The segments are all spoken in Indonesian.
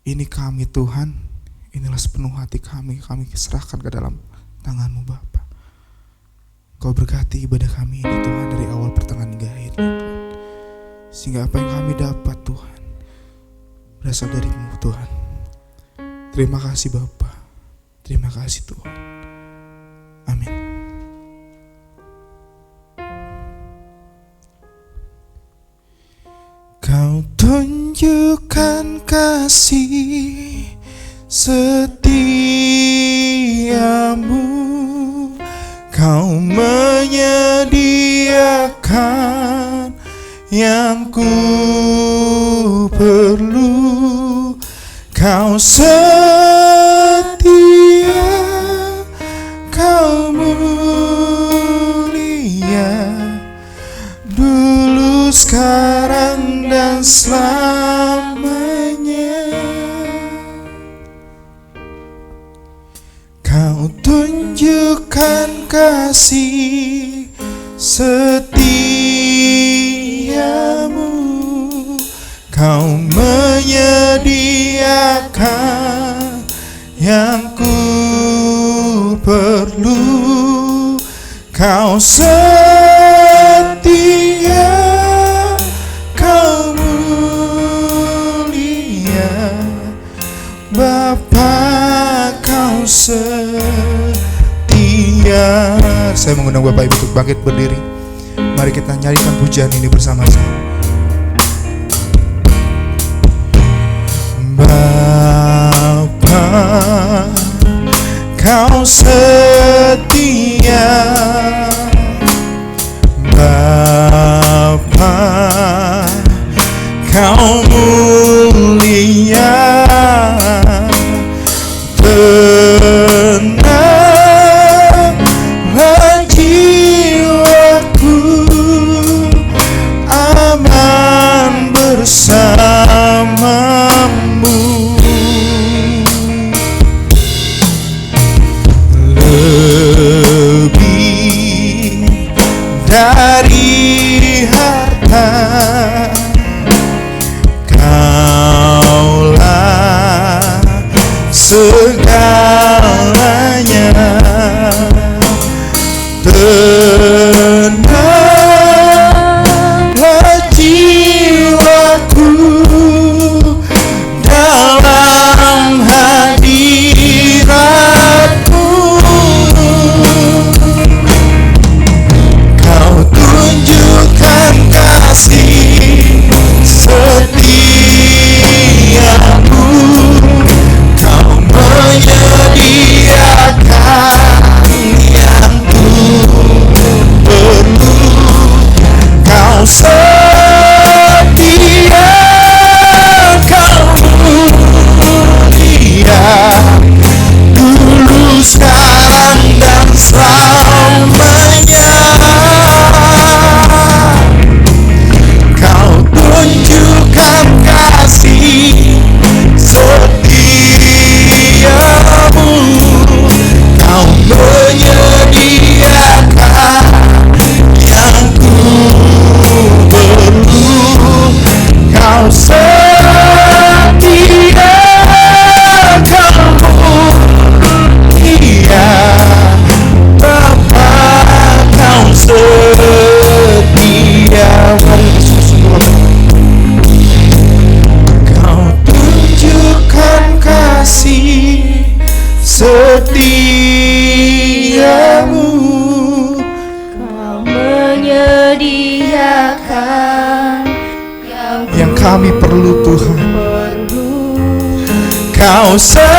Ini kami Tuhan, inilah sepenuh hati kami serahkan ke dalam tangan-Mu Bapa. Kau berkati ibadah kami ini Tuhan dari awal pertengahan hingga akhirnya Tuhan. Sehingga apa yang kami dapat Tuhan berasal dari-Mu Tuhan. Terima kasih Bapa, terima kasih Tuhan. Amin. Kau tunjukkan kasih setiamu, Kau menyediakan yang ku perlu. Kau setia, Kau mulia, dulu, sekarang, dan selamanya. Kau tunjukkan kasih setiamu, Kau menyediakan yang ku perlu. Kau setia, Kau mulia, Bapa, Kau setia. Saya mengundang Bapak Ibu untuk bangkit berdiri. Mari kita nyanyikan pujian ini bersama-sama. Bapa, Kau setia, Bapa, Kau mulia, tenanglah jiwaku, aman bersamamu. Lebih dari harta, Kaulah segalanya. Tenanglah jiwaku dalam hadirat-Mu. Kau tunjukkan kasih setiamu, Kau menyediakan yang ku perlu. Kau setia, Kau mulia, dulu, sekarang, dan selamanya. Kau tunjukkan kasih setiamu, Kau menyediakan yang ku perlu. Kau setia, Kau mulia, Bapa, Kau setia. Kau tunjukkan kasih setiamu, Kau menyediakan yang kami perlu Tuhan. perlu. Kau setia,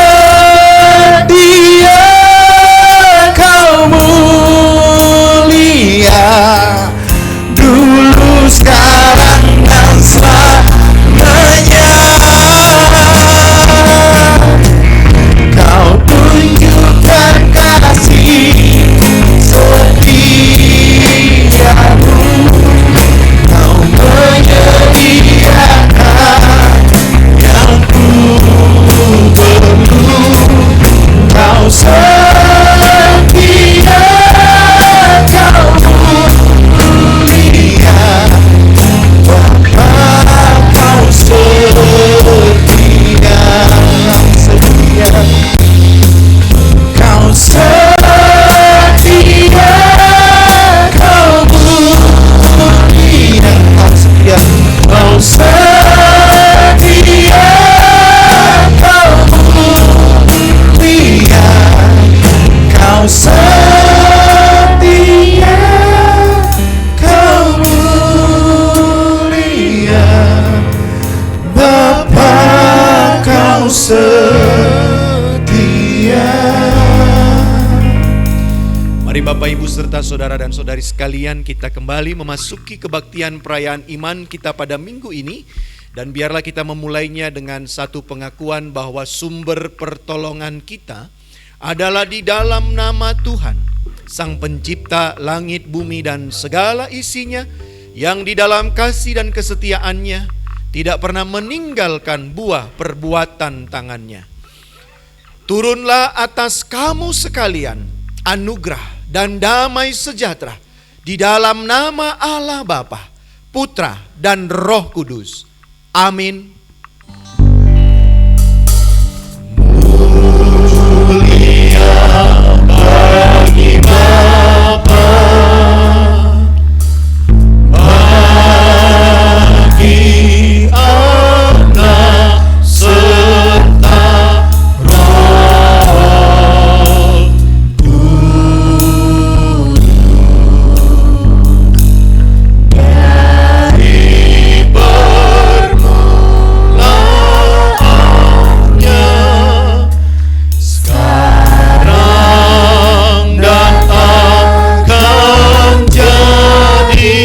Kau mulia, dulu, sekarang, dan selamanya. Kau tunjukkan kasih setiamu, Kau menyediakan yang ku perlu. setia. Mari Bapak Ibu serta saudara dan saudari sekalian, kita kembali memasuki kebaktian perayaan iman kita pada minggu ini. Dan biarlah kita memulainya dengan satu pengakuan bahwa sumber pertolongan kita adalah di dalam nama Tuhan, Sang Pencipta langit, bumi, dan segala isinya, yang di dalam kasih dan kesetiaannya tidak pernah meninggalkan buah perbuatan tangannya. Turunlah atas kamu sekalian anugerah dan damai sejahtera di dalam nama Allah Bapa, Putra, dan Roh Kudus. Amin. Mulia bagi Bapa, bagi Anak serta Roh Kudus, dari permulaannya sekarang dan akan jadi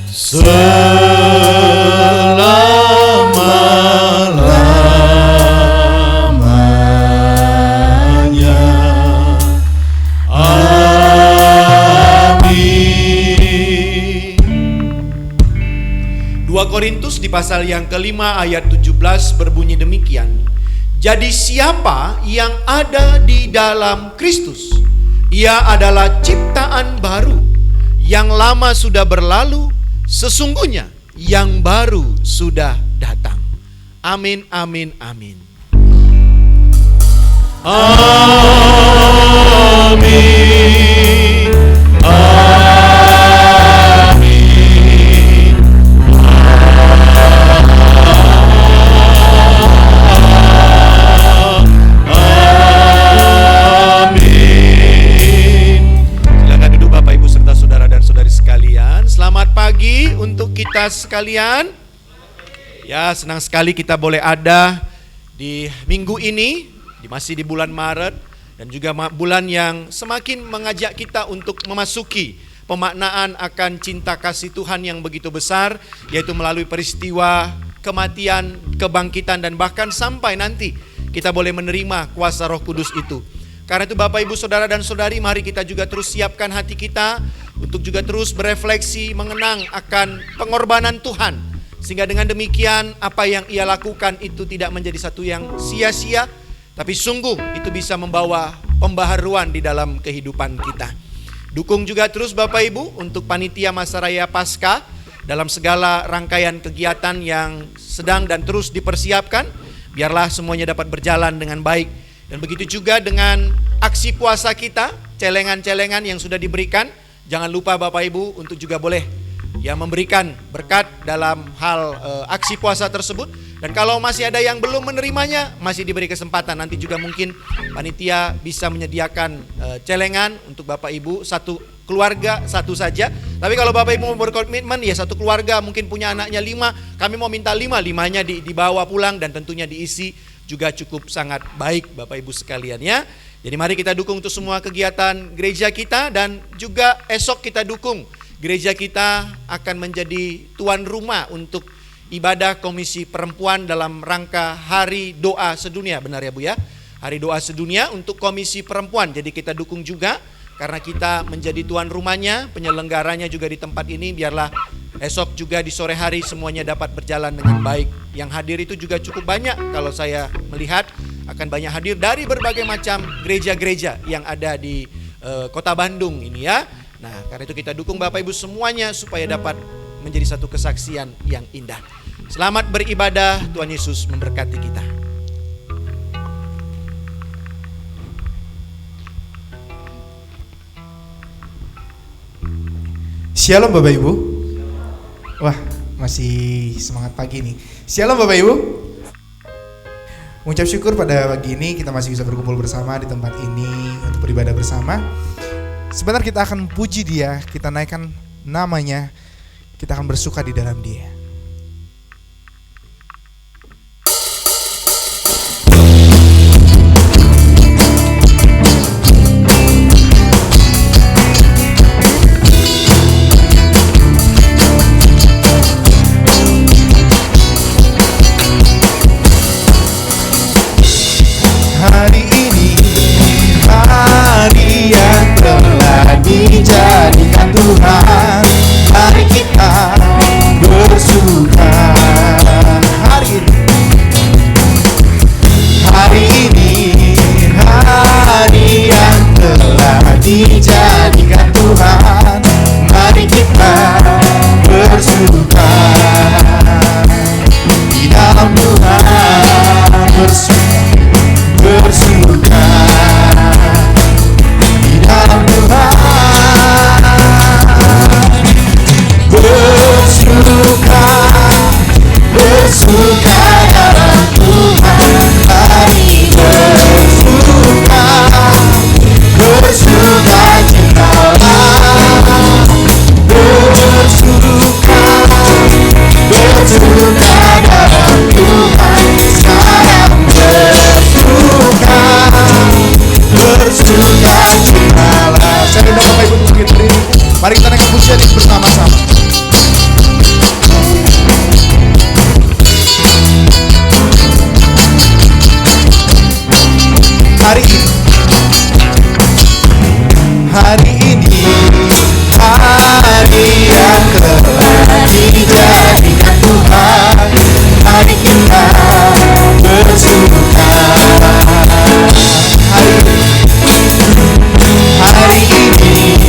selama-lamanya. Amin. 2 Korintus di pasal yang kelima ayat 17 berbunyi demikian. Jadi siapa yang ada di dalam Kristus, ia adalah ciptaan baru. Yang lama sudah berlalu, sesungguhnya yang baru sudah datang. Amin, amin, amin. Amin. Amin. Amin. Silakan duduk Bapak Ibu serta saudara dan saudari sekalian. Selamat pagi untuk kita sekalian. Ya, senang sekali kita boleh ada di minggu ini, masih di bulan Maret, dan juga bulan yang semakin mengajak kita untuk memasuki pemaknaan akan cinta kasih Tuhan yang begitu besar, yaitu melalui peristiwa kematian, kebangkitan, dan bahkan sampai nanti kita boleh menerima kuasa Roh Kudus itu. Karena itu Bapak Ibu Saudara dan Saudari, mari kita juga terus siapkan hati kita untuk juga terus berefleksi mengenang akan pengorbanan Tuhan, sehingga dengan demikian apa yang Ia lakukan itu tidak menjadi satu yang sia-sia, tapi sungguh itu bisa membawa pembaharuan di dalam kehidupan kita. Dukung juga terus Bapak Ibu untuk panitia Masa Raya Paskah dalam segala rangkaian kegiatan yang sedang dan terus dipersiapkan. Biarlah semuanya dapat berjalan dengan baik. Dan begitu juga dengan aksi puasa kita, celengan-celengan yang sudah diberikan. Jangan lupa Bapak Ibu untuk juga boleh memberikan berkat dalam hal aksi puasa tersebut. Dan kalau masih ada yang belum menerimanya, masih diberi kesempatan. Nanti juga mungkin panitia bisa menyediakan celengan untuk Bapak Ibu, satu keluarga satu saja. Tapi kalau Bapak Ibu mau berkomitmen, ya satu keluarga mungkin punya anaknya 5, kami mau minta 5-5-nya dibawa pulang dan tentunya diisi juga cukup sangat baik Bapak Ibu sekalian ya. Jadi mari kita dukung untuk semua kegiatan gereja kita, dan juga esok kita dukung gereja kita akan menjadi tuan rumah untuk ibadah Komisi Perempuan dalam rangka Hari Doa Sedunia, benar ya Bu ya? Hari Doa Sedunia untuk Komisi Perempuan. Jadi kita dukung juga karena kita menjadi tuan rumahnya, penyelenggaranya juga di tempat ini. Biarlah esok juga di sore hari semuanya dapat berjalan dengan baik. Yang hadir itu juga cukup banyak, kalau saya melihat akan banyak hadir dari berbagai macam gereja-gereja yang ada di kota Bandung ini ya. Nah, karena itu kita dukung Bapak Ibu semuanya supaya dapat menjadi satu kesaksian yang indah. Selamat beribadah, Tuhan Yesus memberkati kita. Shalom Bapak Ibu. Wah, masih semangat pagi nih. Shalom Bapak Ibu. Mengucap syukur pada pagi ini kita masih bisa berkumpul bersama di tempat ini untuk beribadah bersama. Sebentar kita akan puji Dia, kita naikkan namanya, kita akan bersuka di dalam Dia. Tuhan bersuka di dalam Tuhan, bersuka dalam Tuhan. Mari bersuka citalah, bersuka dalam Tuhan. Sekarang bersuka citalah. Saya undang Bapak Ibu untuk berdiri. Mari kita naikkan pujian ini bersama-sama. Hari ini, hari yang telah dijadikan Tuhan, hari kita bersuka. Hari ini,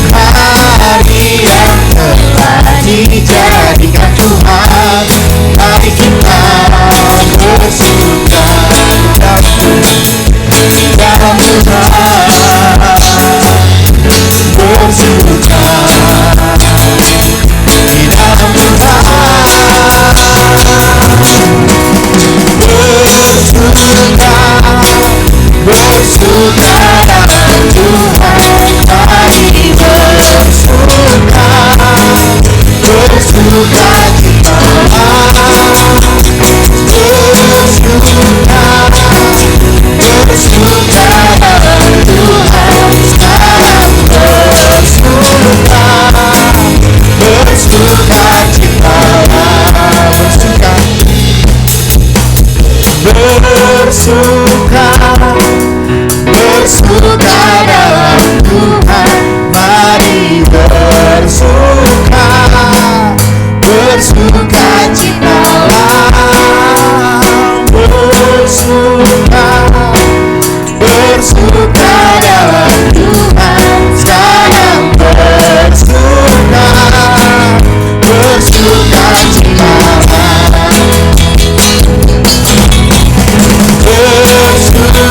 hari yang telah dijadikan Tuhan, hari kita bersuka dalam Tuhan, bersuka di dalam Tuhan, bersuka dalam Tuhan. Mari bersuka citalah, bersuka dalam Tuhan. Sekarang bersuka citalah, bersuka dalam Tuhan. Mari bersuka citalah, bersuka dalam Tuhan. Sekarang bersuka citalah, bersuka dalam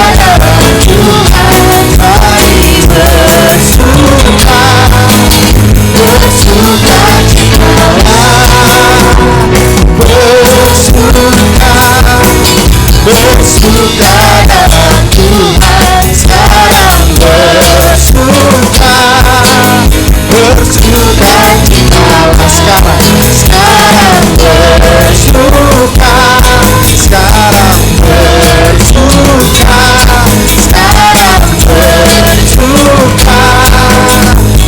Tuhan. Mari bersuka citalah, bersuka dalam Tuhan. Sekarang bersuka citalah. Sekarang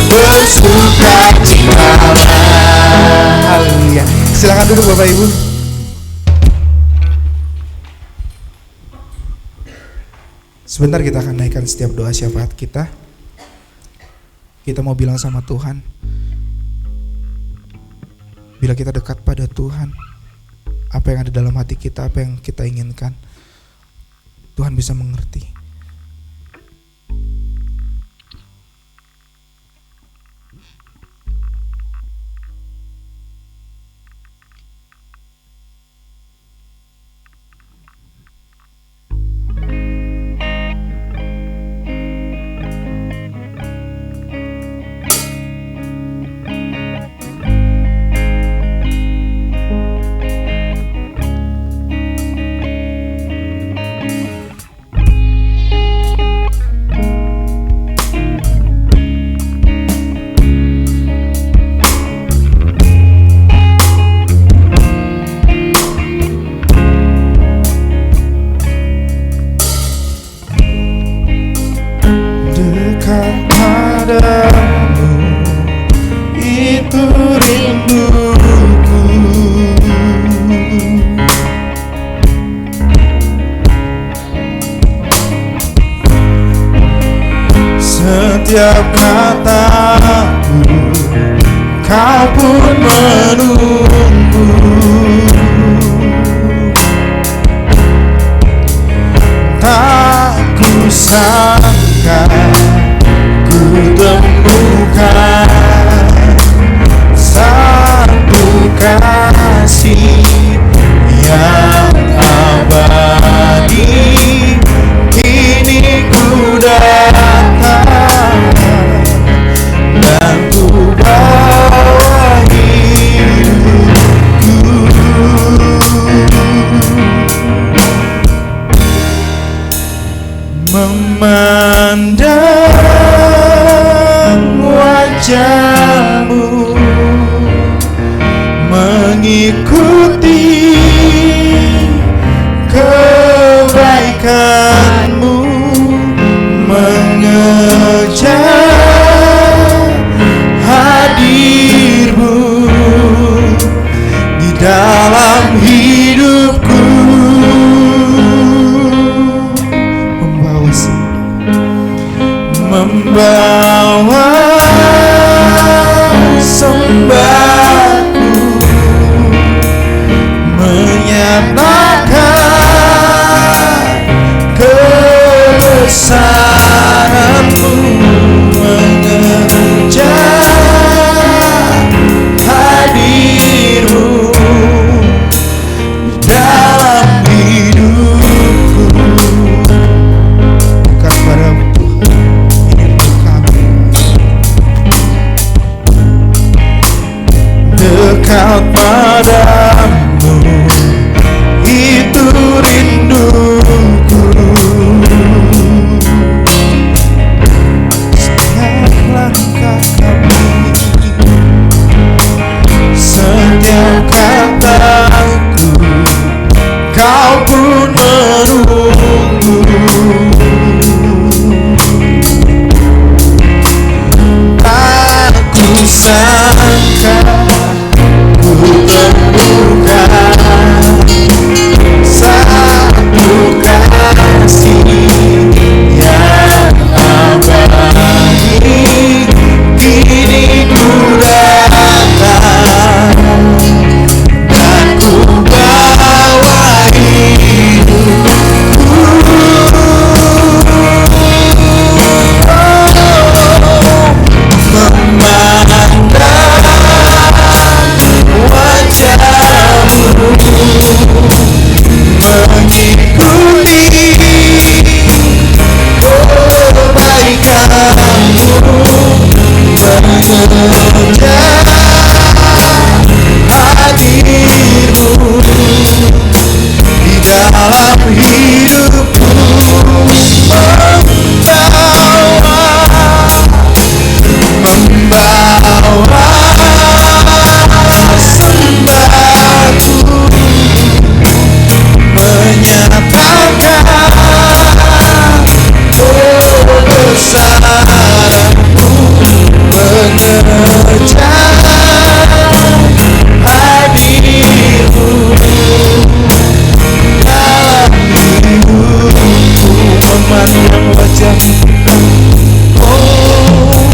bersuka citalah. Haleluya. Silakan duduk Bapak Ibu. Sebentar kita akan naikkan setiap doa syafaat kita. Kita mau bilang sama Tuhan, bila kita dekat pada Tuhan, apa yang ada dalam hati kita, apa yang kita inginkan, Tuhan bisa mengerti. Setiap kataku kau pun menunggu. Tak kusangka ku temukan satu kata dalam hidupku, membawa sembahku, menyatakan kebesaranmu, mengejar hadirmu dalam hidupku. Dekat padamu Tuhan, ini untuk kami. Dekat padamu, itu rinduku. Setiap langkah kami, setiap kataku, kau pun menunggu. Aku sangka ku temukan satu kasih yang abadi. Kini ku datang dan ku bawa hidupku, memandang wajahmu, mengikuti kebaikanmu, mengejar hadirmu di dalam hidupku, membawa sembahku, menyatakan kebesaranmu, mengejar hadirmu dalam hidupku, memandang wajahmu, oh,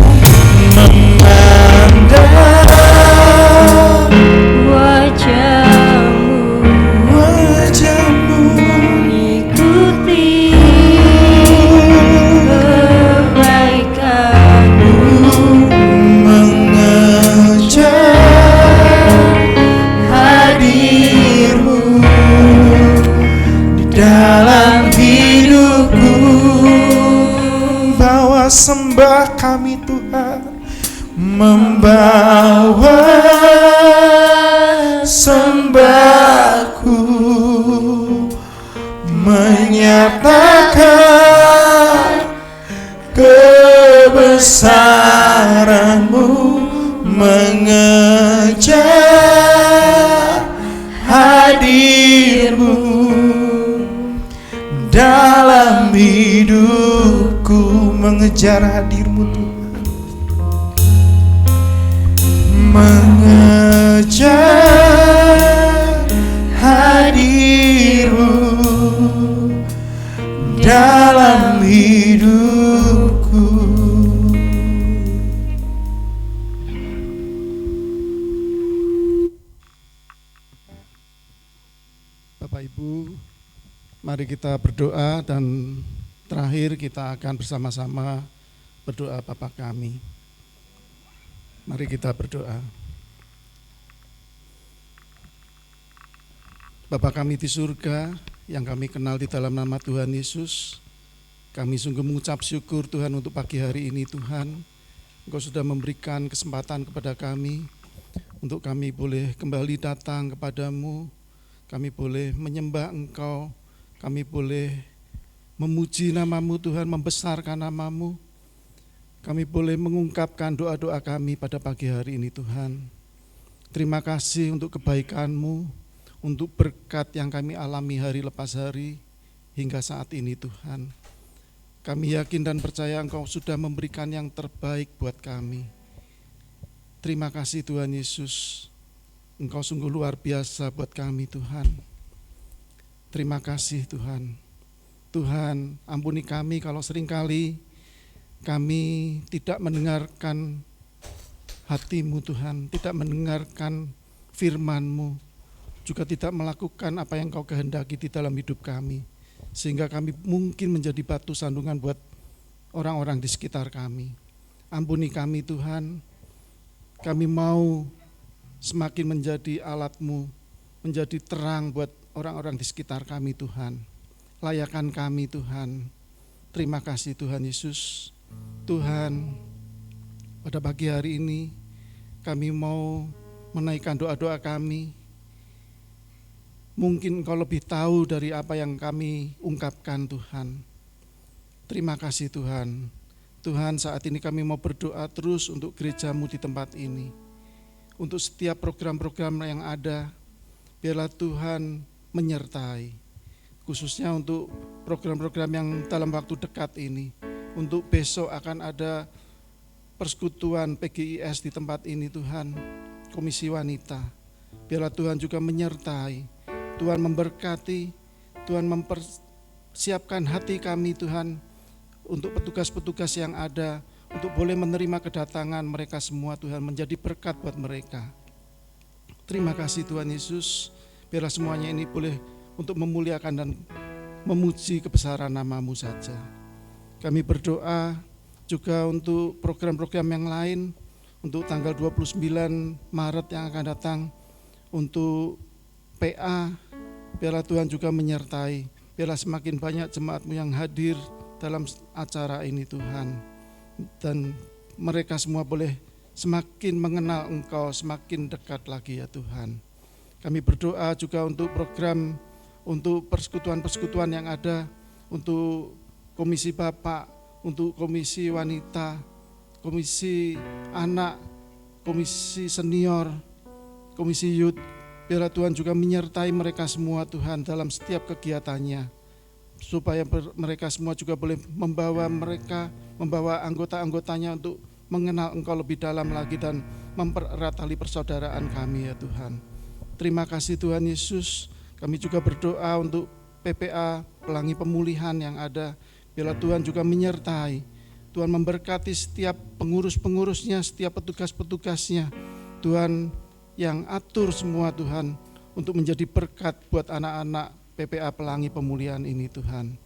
memandang wajahmu, Ikuti kebaikanmu, mengejar hadirmu di dalam hidupku. Bawa sembah kami Tuhan, membawa sembahku, menyatakan kebesaranmu, mengejar hadirmu dalam hidupku, mengejar hadirmu Tuhan, mengejar hadirmu dalam hidupku. Bapak Ibu, mari kita berdoa dan terakhir kita akan bersama-sama berdoa Bapa kami. Mari kita berdoa. Bapa kami di surga, yang kami kenal di dalam nama Tuhan Yesus, kami sungguh mengucap syukur Tuhan untuk pagi hari ini Tuhan. Engkau sudah memberikan kesempatan kepada kami untuk kami boleh kembali datang kepadamu, kami boleh menyembah Engkau, kami boleh memuji namamu Tuhan, membesarkan namamu. Kami boleh mengungkapkan doa-doa kami pada pagi hari ini Tuhan. Terima kasih untuk kebaikan-Mu, untuk berkat yang kami alami hari lepas hari hingga saat ini Tuhan. Kami yakin dan percaya Engkau sudah memberikan yang terbaik buat kami. Terima kasih Tuhan Yesus. Engkau sungguh luar biasa buat kami Tuhan. Terima kasih Tuhan. Tuhan, ampuni kami kalau seringkali kami tidak mendengarkan hati-Mu Tuhan, tidak mendengarkan firman-Mu, juga tidak melakukan apa yang Kau kehendaki di dalam hidup kami, sehingga kami mungkin menjadi batu sandungan buat orang-orang di sekitar kami. Ampuni kami Tuhan, kami mau semakin menjadi alat-Mu, menjadi terang buat orang-orang di sekitar kami Tuhan. Layakan kami Tuhan. Terima kasih Tuhan Yesus. Tuhan, pada pagi hari ini kami mau menaikkan doa-doa kami. Mungkin Engkau lebih tahu dari apa yang kami ungkapkan Tuhan. Terima kasih Tuhan. Tuhan, saat ini kami mau berdoa terus untuk gereja-Mu di tempat ini. Untuk setiap program-program yang ada, biarlah Tuhan menyertai. Khususnya untuk program-program yang dalam waktu dekat ini. Untuk besok akan ada persekutuan PGIS di tempat ini Tuhan, Komisi Wanita. Biarlah Tuhan juga menyertai, Tuhan memberkati, Tuhan mempersiapkan hati kami Tuhan untuk petugas-petugas yang ada, untuk boleh menerima kedatangan mereka semua Tuhan, menjadi berkat buat mereka. Terima kasih Tuhan Yesus, biarlah semuanya ini boleh untuk memuliakan dan memuji kebesaran nama-Mu saja. Kami berdoa juga untuk program-program yang lain, untuk tanggal 29 Maret yang akan datang, untuk PA, biarlah Tuhan juga menyertai, biarlah semakin banyak jemaat-Mu yang hadir dalam acara ini Tuhan, dan mereka semua boleh semakin mengenal Engkau, semakin dekat lagi ya Tuhan. Kami berdoa juga untuk program, untuk persekutuan-persekutuan yang ada, untuk komisi Bapak, untuk komisi wanita, komisi anak, komisi senior, komisi youth. Biarlah Tuhan juga menyertai mereka semua Tuhan dalam setiap kegiatannya, supaya mereka semua juga boleh membawa anggota-anggotanya untuk mengenal Engkau lebih dalam lagi dan mempererat tali persaudaraan kami ya Tuhan. Terima kasih Tuhan Yesus. Kami juga berdoa untuk PPA, Pelangi Pemulihan yang ada. Biarlah Tuhan juga menyertai. Tuhan memberkati setiap pengurus-pengurusnya, setiap petugas-petugasnya. Tuhan yang atur semua Tuhan untuk menjadi berkat buat anak-anak PPA Pelangi Pemulihan ini Tuhan.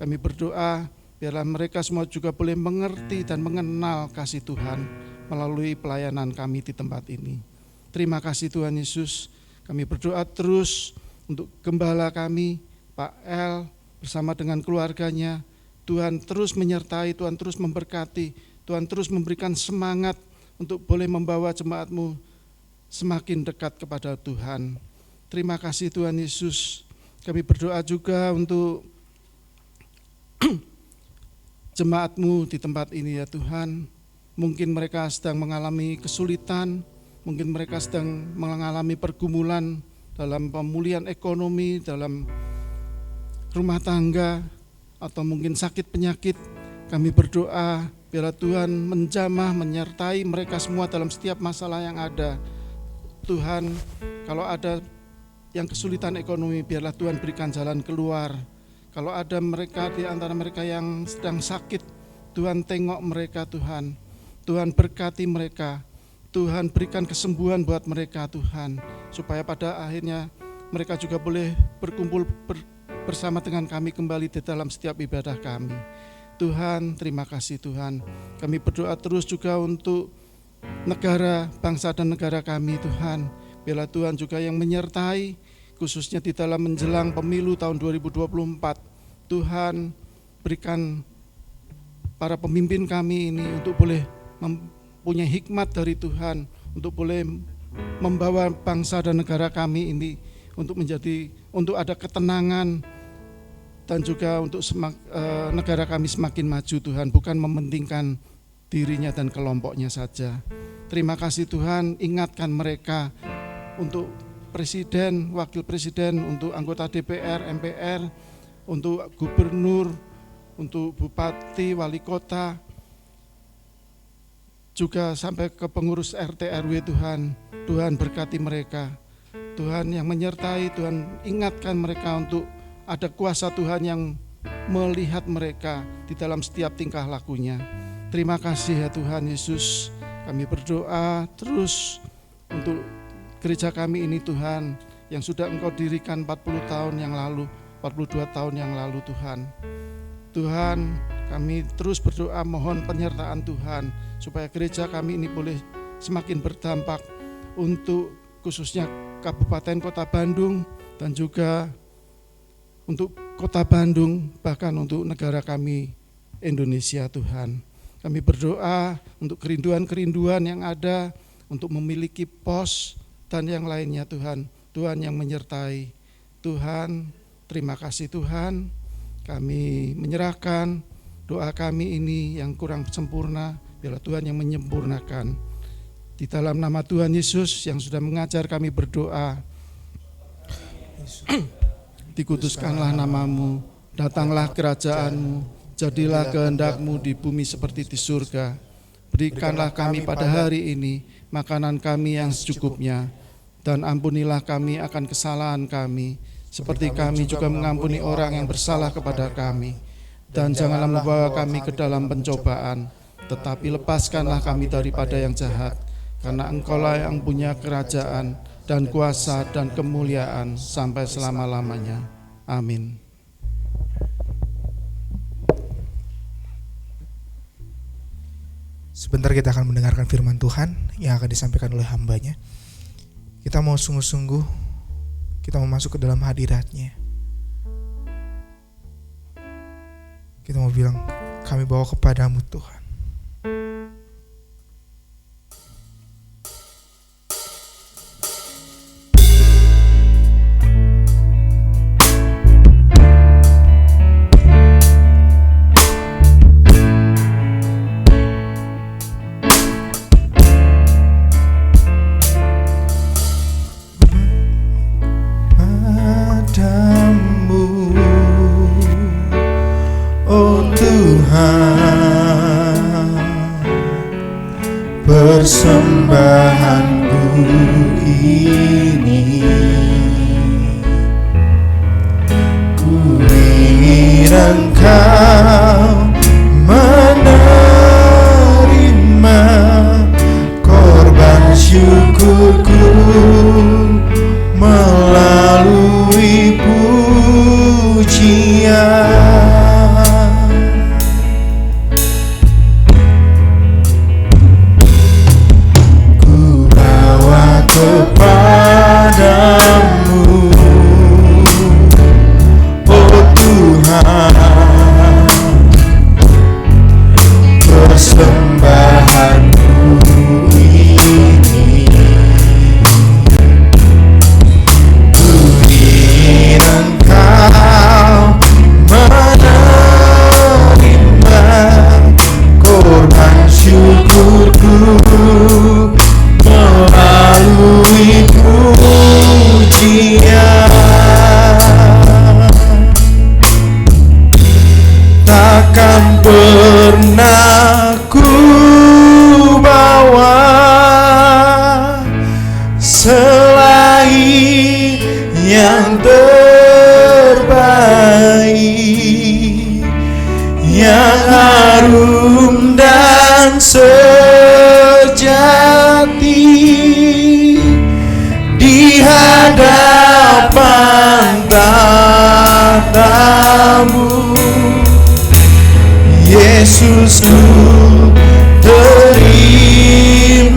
Kami berdoa biarlah mereka semua juga boleh mengerti dan mengenal kasih Tuhan melalui pelayanan kami di tempat ini. Terima kasih Tuhan Yesus. Kami berdoa terus untuk gembala kami, Pak El, bersama dengan keluarganya. Tuhan terus menyertai, Tuhan terus memberkati, Tuhan terus memberikan semangat untuk boleh membawa jemaat-Mu semakin dekat kepada Tuhan. Terima kasih Tuhan Yesus. Kami berdoa juga untuk jemaat-Mu di tempat ini ya Tuhan. Mungkin mereka sedang mengalami kesulitan, mungkin mereka sedang mengalami pergumulan dalam pemulihan ekonomi, dalam rumah tangga, atau mungkin sakit penyakit. Kami berdoa biarlah Tuhan menjamah, menyertai mereka semua dalam setiap masalah yang ada. Tuhan, kalau ada yang kesulitan ekonomi, biarlah Tuhan berikan jalan keluar. Kalau ada mereka di antara mereka yang sedang sakit, Tuhan tengok mereka Tuhan. Tuhan berkati mereka. Tuhan berikan kesembuhan buat mereka Tuhan, supaya pada akhirnya mereka juga boleh berkumpul bersama dengan kami kembali di dalam setiap ibadah kami. Tuhan, terima kasih Tuhan. Kami berdoa terus juga untuk negara, bangsa dan negara kami Tuhan. Biarlah Tuhan juga yang menyertai, khususnya di dalam menjelang pemilu tahun 2024. Tuhan, berikan para pemimpin kami ini untuk boleh mempunyai hikmat dari Tuhan, untuk boleh membawa bangsa dan negara kami ini untuk ada ketenangan, dan juga untuk negara kami semakin maju Tuhan, bukan mementingkan dirinya dan kelompoknya saja. Terima kasih Tuhan, ingatkan mereka untuk presiden, wakil presiden, untuk anggota DPR, MPR, untuk gubernur, untuk bupati, wali kota. juga sampai ke pengurus RT RW Tuhan. Tuhan berkati mereka. Tuhan yang menyertai, Tuhan ingatkan mereka untuk ada kuasa Tuhan yang melihat mereka di dalam setiap tingkah lakunya. Terima kasih ya Tuhan Yesus. Kami berdoa terus untuk gereja kami ini Tuhan, yang sudah Engkau dirikan 40 tahun yang lalu, 42 tahun yang lalu Tuhan. Tuhan, kami terus berdoa mohon penyertaan Tuhan, supaya gereja kami ini boleh semakin berdampak untuk khususnya Kabupaten Kota Bandung dan juga untuk Kota Bandung, bahkan untuk negara kami Indonesia Tuhan. Kami berdoa untuk kerinduan-kerinduan yang ada, untuk memiliki pos dan yang lainnya Tuhan. Tuhan yang menyertai. Tuhan, terima kasih Tuhan. Kami menyerahkan doa kami ini yang kurang sempurna, biarlah Tuhan yang menyempurnakan. Di dalam nama Tuhan Yesus yang sudah mengajar kami berdoa. Dikuduskanlah namamu, datanglah kerajaanmu, jadilah kehendak-Mu di bumi seperti di surga. Berikanlah kami pada hari ini makanan kami yang secukupnya, dan ampunilah kami akan kesalahan kami, seperti kami juga mengampuni orang yang bersalah kepada kami. Dan janganlah membawa kami ke dalam pencobaan, tetapi lepaskanlah kami daripada yang jahat, karena Engkaulah yang punya kerajaan dan kuasa dan kemuliaan sampai selama-lamanya. Amin. Sebentar kita akan mendengarkan firman Tuhan yang akan disampaikan oleh hamba-Nya. Kita mau sungguh-sungguh, kita mau masuk ke dalam hadirat-Nya. Kita mau bilang, kami bawa kepadamu Tuhan. Persembahanku ini, ku ingin Engkau menerima korban syukurku melalui pujian. Kepadamu, oh Tuhan, persembahanku ini, ku ingin Engkau menerima korban syukurku melalui pujian. Takkan pernah ku bawa selain yang terbaik, yang harum dan sejati di hadapan tahta-Mu. Yesusku, terimalah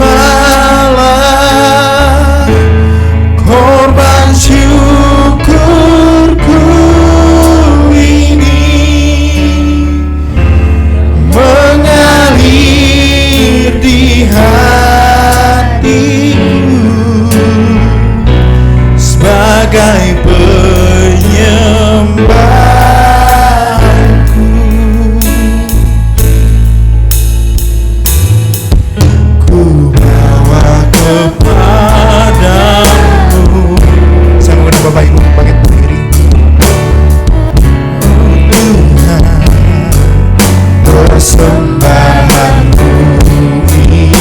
korban syukurku ini, mengalir di hatiku sebagai penyembahku. Ku bawa kepadamu. Saya mengundang Bapak Ibu bangkit berdiri. Tuhan, persembahanku ini,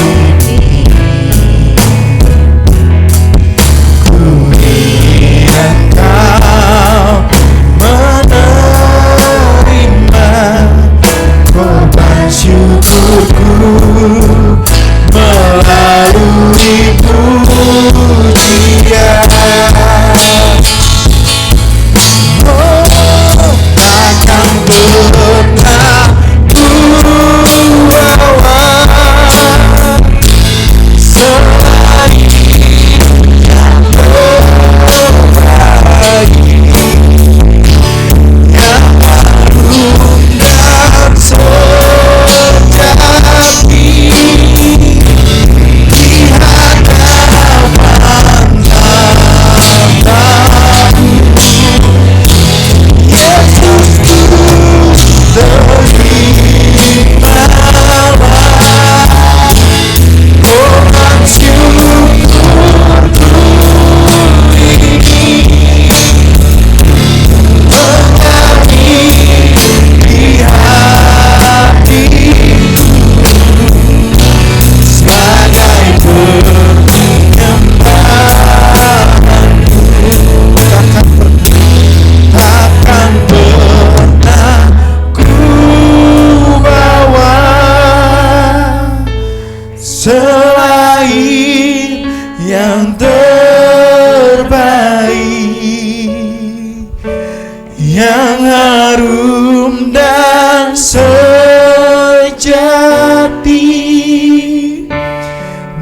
yang harum dan sejati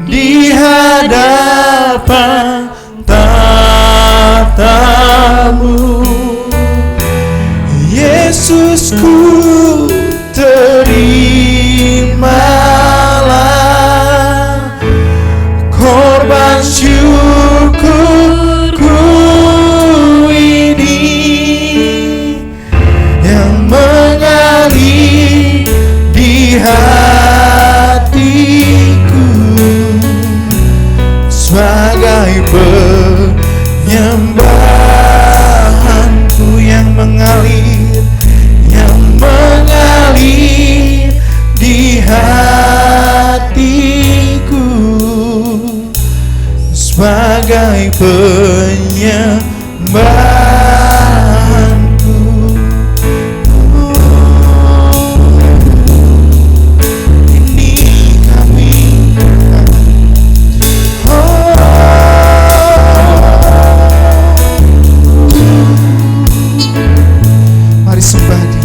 di hadapan tatamu. Yesusku, terimalah korban syukurku ini yang mengalir di hatiku sebagai penyembahanku yang mengalir di hatiku sebagai penyembahanku. Ini kami mari sembah Dia.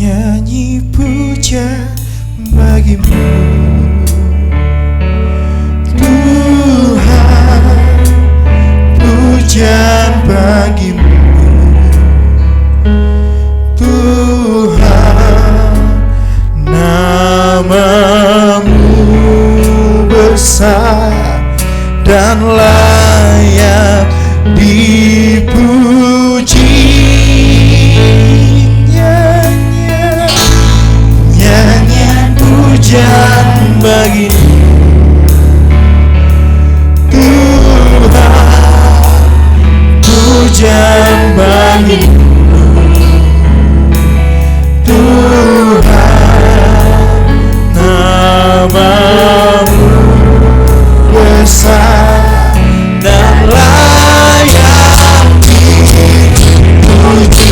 Nyanyi puja bagimu Tuhan, pujian bagimu Tuhan, namamu besar dan layak dipuji. Nyanyian pujian bagimu Tuhan, pujian bagimu Tuhan, namamu besar dan layak dipuji.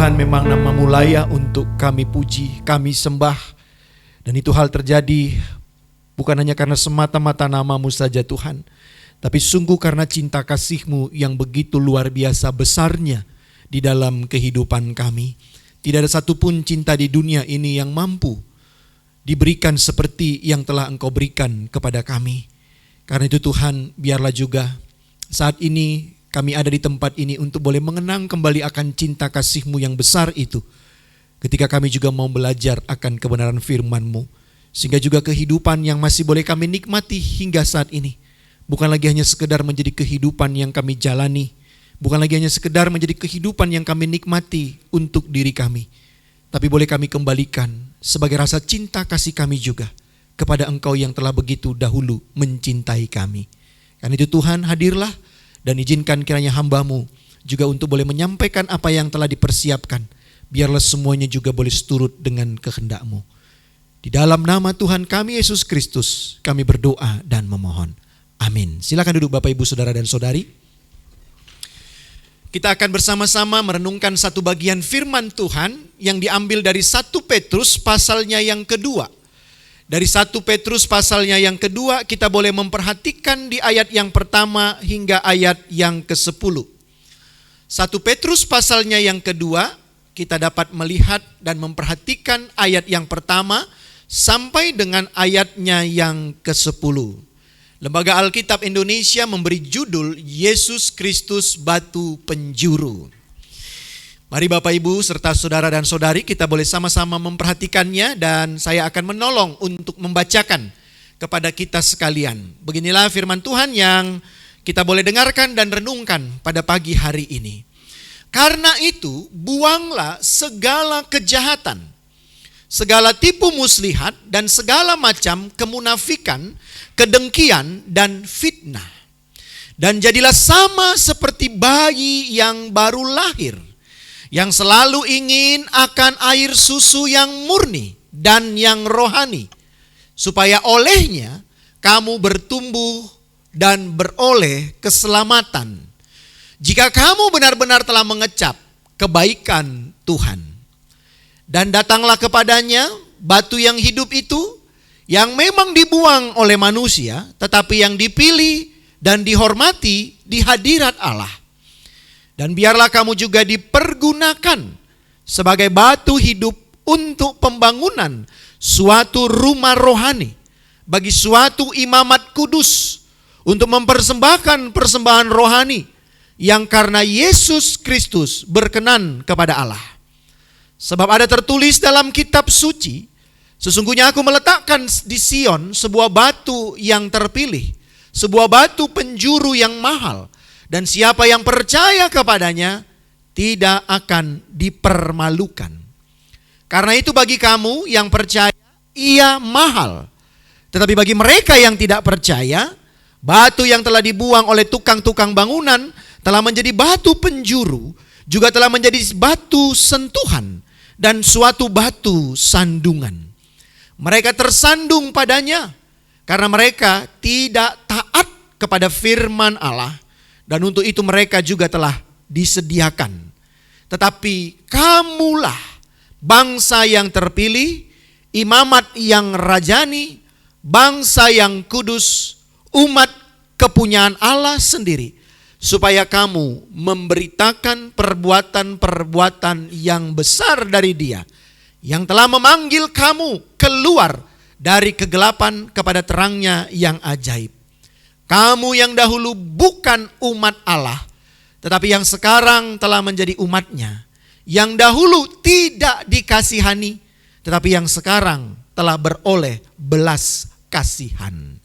Memang namamu layak untuk kami puji, kami sembah. Dan itu hal terjadi bukan hanya karena semata-mata namamu saja Tuhan, tapi sungguh karena cinta kasih-Mu yang begitu luar biasa besarnya di dalam kehidupan kami. Tidak ada satupun cinta di dunia ini yang mampu diberikan seperti yang telah Engkau berikan kepada kami. Karena itu Tuhan, biarlah juga saat ini kami ada di tempat ini untuk boleh mengenang kembali akan cinta kasih-Mu yang besar itu. Ketika kami juga mau belajar akan kebenaran firman-Mu. Sehingga juga kehidupan yang masih boleh kami nikmati hingga saat ini. Bukan lagi hanya sekedar menjadi kehidupan yang kami jalani. Bukan lagi hanya sekedar menjadi kehidupan yang kami nikmati untuk diri kami. Tapi boleh kami kembalikan sebagai rasa cinta kasih kami juga kepada Engkau yang telah begitu dahulu mencintai kami. Karena itu Tuhan, hadirlah dan izinkan kiranya hamba-Mu juga untuk boleh menyampaikan apa yang telah dipersiapkan. Biarlah semuanya juga boleh seturut dengan kehendak-Mu. Di dalam nama Tuhan kami Yesus Kristus, kami berdoa dan memohon. Amin. Silakan duduk Bapak Ibu Saudara dan Saudari. Kita akan bersama-sama merenungkan satu bagian firman Tuhan yang diambil dari 1 Petrus pasalnya yang kedua. Dari 1 Petrus pasalnya yang kedua, kita boleh memperhatikan di ayat yang pertama hingga ayat yang ke-10. 1 Petrus pasalnya yang kedua, kita dapat melihat dan memperhatikan ayat yang pertama sampai dengan ayatnya yang ke-10. Lembaga Alkitab Indonesia memberi judul Yesus Kristus Batu Penjuru. Mari Bapak Ibu serta saudara dan saudari, kita boleh sama-sama memperhatikannya dan saya akan menolong untuk membacakan kepada kita sekalian. Beginilah firman Tuhan yang kita boleh dengarkan dan renungkan pada pagi hari ini. Karena itu, buanglah segala kejahatan, segala tipu muslihat dan segala macam kemunafikan, kedengkian dan fitnah. Dan jadilah sama seperti bayi yang baru lahir, yang selalu ingin akan air susu yang murni dan yang rohani, supaya olehnya kamu bertumbuh dan beroleh keselamatan, jika kamu benar-benar telah mengecap kebaikan Tuhan. Dan datanglah kepadanya batu yang hidup itu, yang memang dibuang oleh manusia, tetapi yang dipilih dan dihormati di hadirat Allah. Dan biarlah kamu juga dipergunakan sebagai batu hidup untuk pembangunan suatu rumah rohani, bagi suatu imamat kudus, untuk mempersembahkan persembahan rohani yang karena Yesus Kristus berkenan kepada Allah. Sebab ada tertulis dalam kitab suci, sesungguhnya aku meletakkan di Sion sebuah batu yang terpilih, sebuah batu penjuru yang mahal, dan siapa yang percaya kepadanya tidak akan dipermalukan. Karena itu bagi kamu yang percaya, ia mahal. Tetapi bagi mereka yang tidak percaya, batu yang telah dibuang oleh tukang-tukang bangunan telah menjadi batu penjuru, juga telah menjadi batu sentuhan dan suatu batu sandungan. Mereka tersandung padanya karena mereka tidak taat kepada firman Allah, dan untuk itu mereka juga telah disediakan. Tetapi kamulah bangsa yang terpilih, imamat yang rajani, bangsa yang kudus, umat kepunyaan Allah sendiri, supaya kamu memberitakan perbuatan-perbuatan yang besar dari Dia, yang telah memanggil kamu keluar dari kegelapan kepada terangnya yang ajaib. Kamu yang dahulu bukan umat Allah, tetapi yang sekarang telah menjadi umatnya. Yang dahulu tidak dikasihani, tetapi yang sekarang telah beroleh belas kasihan.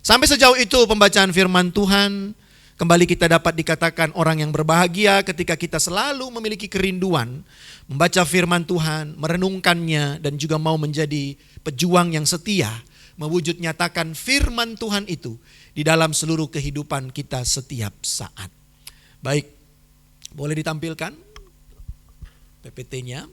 Sampai sejauh itu pembacaan firman Tuhan. Kembali kita dapat dikatakan orang yang berbahagia ketika kita selalu memiliki kerinduan membaca firman Tuhan, merenungkannya, dan juga mau menjadi pejuang yang setia, mewujud nyatakan firman Tuhan itu di dalam seluruh kehidupan kita setiap saat. Baik, boleh ditampilkan PPT-nya.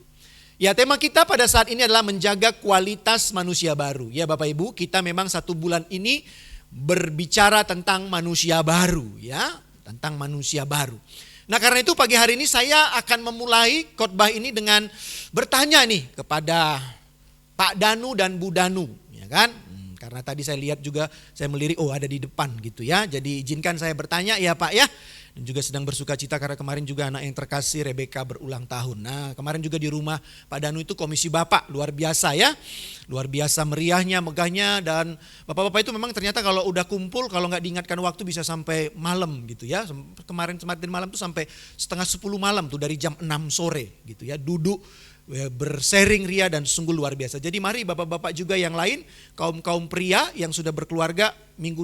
Ya, tema kita pada saat ini adalah menjaga kualitas manusia baru. Ya Bapak Ibu, kita memang 1 bulan ini berbicara tentang manusia baru, ya, tentang manusia baru. Nah, karena itu pagi hari ini saya akan memulai khotbah ini dengan bertanya nih kepada Pak Danu dan Bu Danu, ya kan? Karena tadi saya lihat juga, saya melirik, oh ada di depan gitu ya. Jadi izinkan saya bertanya ya Pak ya. Dan juga sedang bersuka cita karena kemarin juga anak yang terkasih Rebecca berulang tahun. Nah kemarin juga di rumah Pak Danu itu komisi Bapak, luar biasa ya. Luar biasa meriahnya, megahnya, dan Bapak-bapak itu memang ternyata kalau udah kumpul, kalau nggak diingatkan waktu bisa sampai malam gitu ya. Kemarin malam tuh sampai setengah 10 malam tuh, dari jam 6 sore gitu ya. Duduk bersharing ria dan sungguh luar biasa. Jadi mari bapak-bapak juga yang lain, kaum pria yang sudah berkeluarga,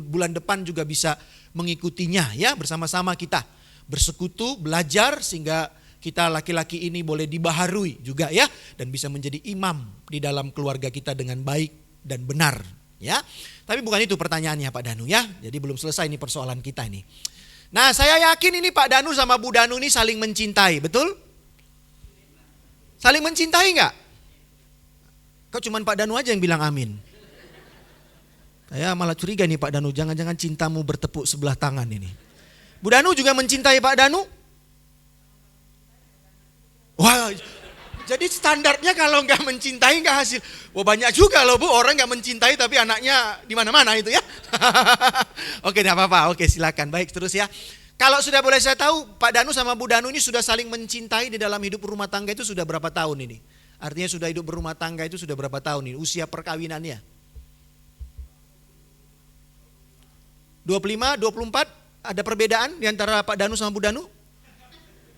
bulan depan juga bisa mengikutinya ya, bersama-sama kita bersekutu, belajar sehingga kita laki-laki ini boleh dibaharui juga ya, dan bisa menjadi imam di dalam keluarga kita dengan baik dan benar ya. Tapi bukan itu pertanyaannya Pak Danu ya. Jadi belum selesai ini persoalan kita ini. Nah, saya yakin ini Pak Danu sama Bu Danu ini saling mencintai, betul? Saling mencintai nggak? Kok cuman Pak Danu aja yang bilang amin? Saya malah curiga nih Pak Danu, jangan-jangan cintamu bertepuk sebelah tangan ini. Bu Danu juga mencintai Pak Danu? Wah, jadi standarnya kalau nggak mencintai nggak hasil. Wah, banyak juga loh Bu, orang nggak mencintai tapi anaknya di mana-mana itu ya. Oke, tidak apa-apa. Oke, silakan. Baik, terus ya. Kalau sudah boleh saya tahu, Pak Danu sama Bu Danu ini sudah saling mencintai di dalam hidup rumah tangga itu sudah berapa tahun ini? Artinya sudah hidup berumah tangga itu sudah berapa tahun ini? Usia perkawinannya? 25, 24? Ada perbedaan di antara Pak Danu sama Bu Danu?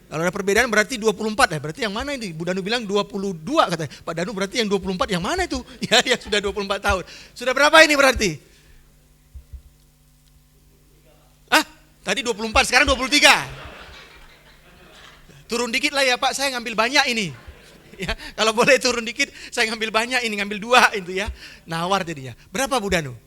Kalau ada perbedaan berarti 24 ya. Berarti yang mana ini? Bu Danu bilang 22 katanya. Pak Danu berarti yang 24 yang mana itu? Ya sudah 24 tahun. Sudah berapa ini berarti? Tadi 24, sekarang 23. Turun dikit lah ya Pak, saya ngambil banyak ini. Ya, kalau boleh turun dikit, saya ngambil banyak ini, ngambil 2 itu ya. Nawar jadinya. Berapa Bu Danu?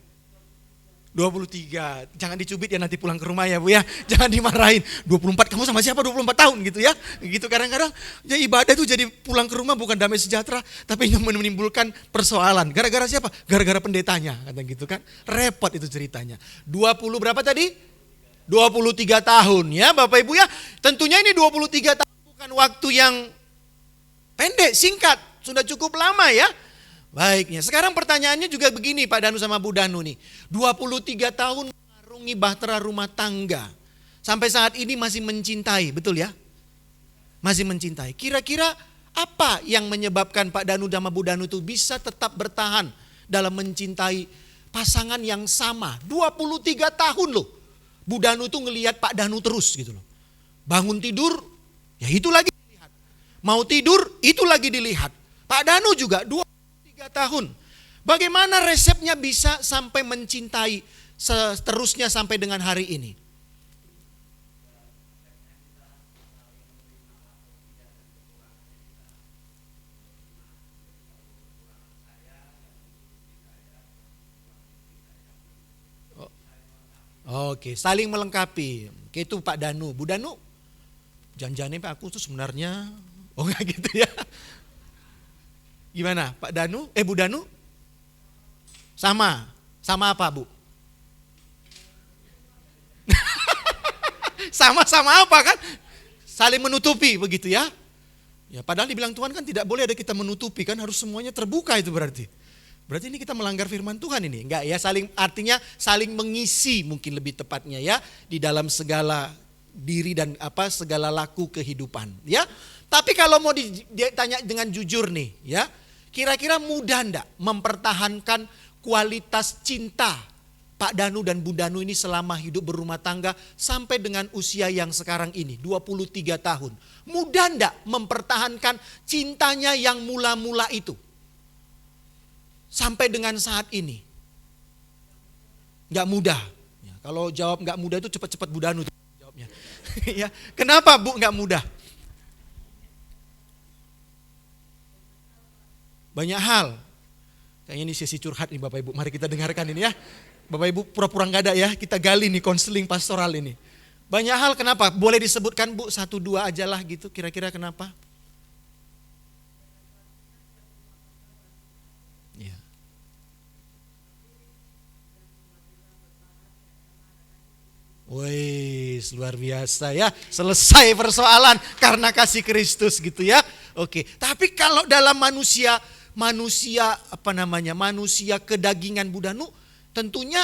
23. Jangan dicubit ya nanti pulang ke rumah ya Bu ya. Jangan dimarahin. 24, kamu sama siapa 24 tahun gitu ya. Gitu kadang-kadang ya ibadah itu jadi pulang ke rumah bukan damai sejahtera, tapi menimbulkan persoalan. Gara-gara siapa? Gara-gara pendetanya, kata gitu kan. Repot itu ceritanya. 20 berapa tadi? 23 tahun ya Bapak Ibu ya. Tentunya ini 23 tahun bukan waktu yang pendek, singkat. Sudah cukup lama ya. Baiknya, sekarang pertanyaannya juga begini Pak Danu sama Bu Danu nih. 23 tahun mengarungi bahtera rumah tangga. Sampai saat ini masih mencintai, betul ya? Masih mencintai. Kira-kira apa yang menyebabkan Pak Danu sama Bu Danu itu bisa tetap bertahan dalam mencintai pasangan yang sama? 23 tahun loh. Bu Danu tuh ngelihat Pak Danu terus gitu loh. Bangun tidur, ya itu lagi dilihat. Mau tidur, itu lagi dilihat. Pak Danu juga 23 tahun. Bagaimana resepnya bisa sampai mencintai seterusnya sampai dengan hari ini? Oke, saling melengkapi. Oke, itu Pak Danu. Bu Danu, janjiannya Pak aku tuh sebenarnya, oh enggak gitu ya. Gimana Pak Danu? Bu Danu? Sama apa Bu? Sama-sama apa kan? Saling menutupi begitu ya. Ya padahal dibilang Tuhan kan tidak boleh ada kita menutupi kan, harus semuanya terbuka itu berarti. Berarti ini kita melanggar firman Tuhan ini. Enggak ya, artinya saling mengisi mungkin lebih tepatnya ya di dalam segala diri dan segala laku kehidupan ya. Tapi kalau mau ditanya dengan jujur nih ya, kira-kira mudah enggak mempertahankan kualitas cinta Pak Danu dan Bu Danu ini selama hidup berumah tangga sampai dengan usia yang sekarang ini 23 tahun. Mudah enggak mempertahankan cintanya yang mula-mula itu sampai dengan saat ini? Enggak mudah. Ya, kalau jawab enggak mudah itu cepat-cepat Bu Danu jawabnya. Ya, kenapa Bu enggak mudah? Banyak hal. Kayaknya ini sesi curhat nih Bapak Ibu. Mari kita dengarkan ini ya. Bapak Ibu pura-pura enggak ada ya. Kita gali nih konseling pastoral ini. Banyak hal kenapa? Boleh disebutkan Bu 1-2 aja lah gitu. Kira-kira kenapa? Ya. Wih, luar biasa ya. Selesai persoalan karena kasih Kristus gitu ya. Oke, tapi kalau dalam manusia kedagingan Bu Danu, tentunya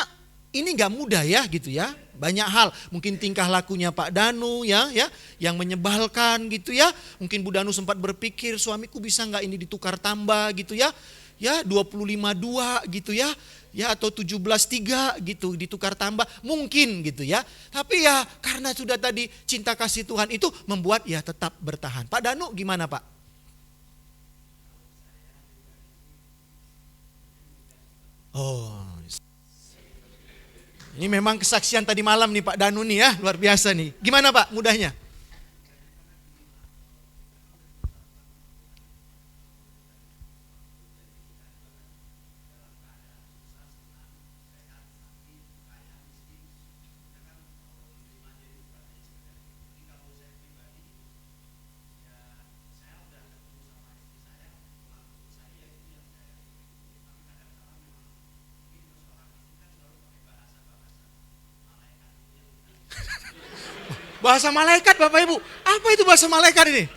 ini nggak mudah ya gitu ya. Banyak hal, mungkin tingkah lakunya Pak Danu ya yang menyebalkan gitu ya. Mungkin Bu Danu sempat berpikir suamiku bisa nggak ini ditukar tambah gitu ya. Ya 25-2 gitu ya atau 17-3 gitu ditukar tambah mungkin gitu ya. Tapi ya karena sudah tadi cinta kasih Tuhan itu membuat ya tetap bertahan. Pak Danu gimana Pak? Oh, ini memang kesaksian tadi malam nih Pak Danu nih ya, luar biasa nih. Gimana Pak mudahnya? Bahasa malaikat Bapak Ibu. Apa itu bahasa malaikat ini?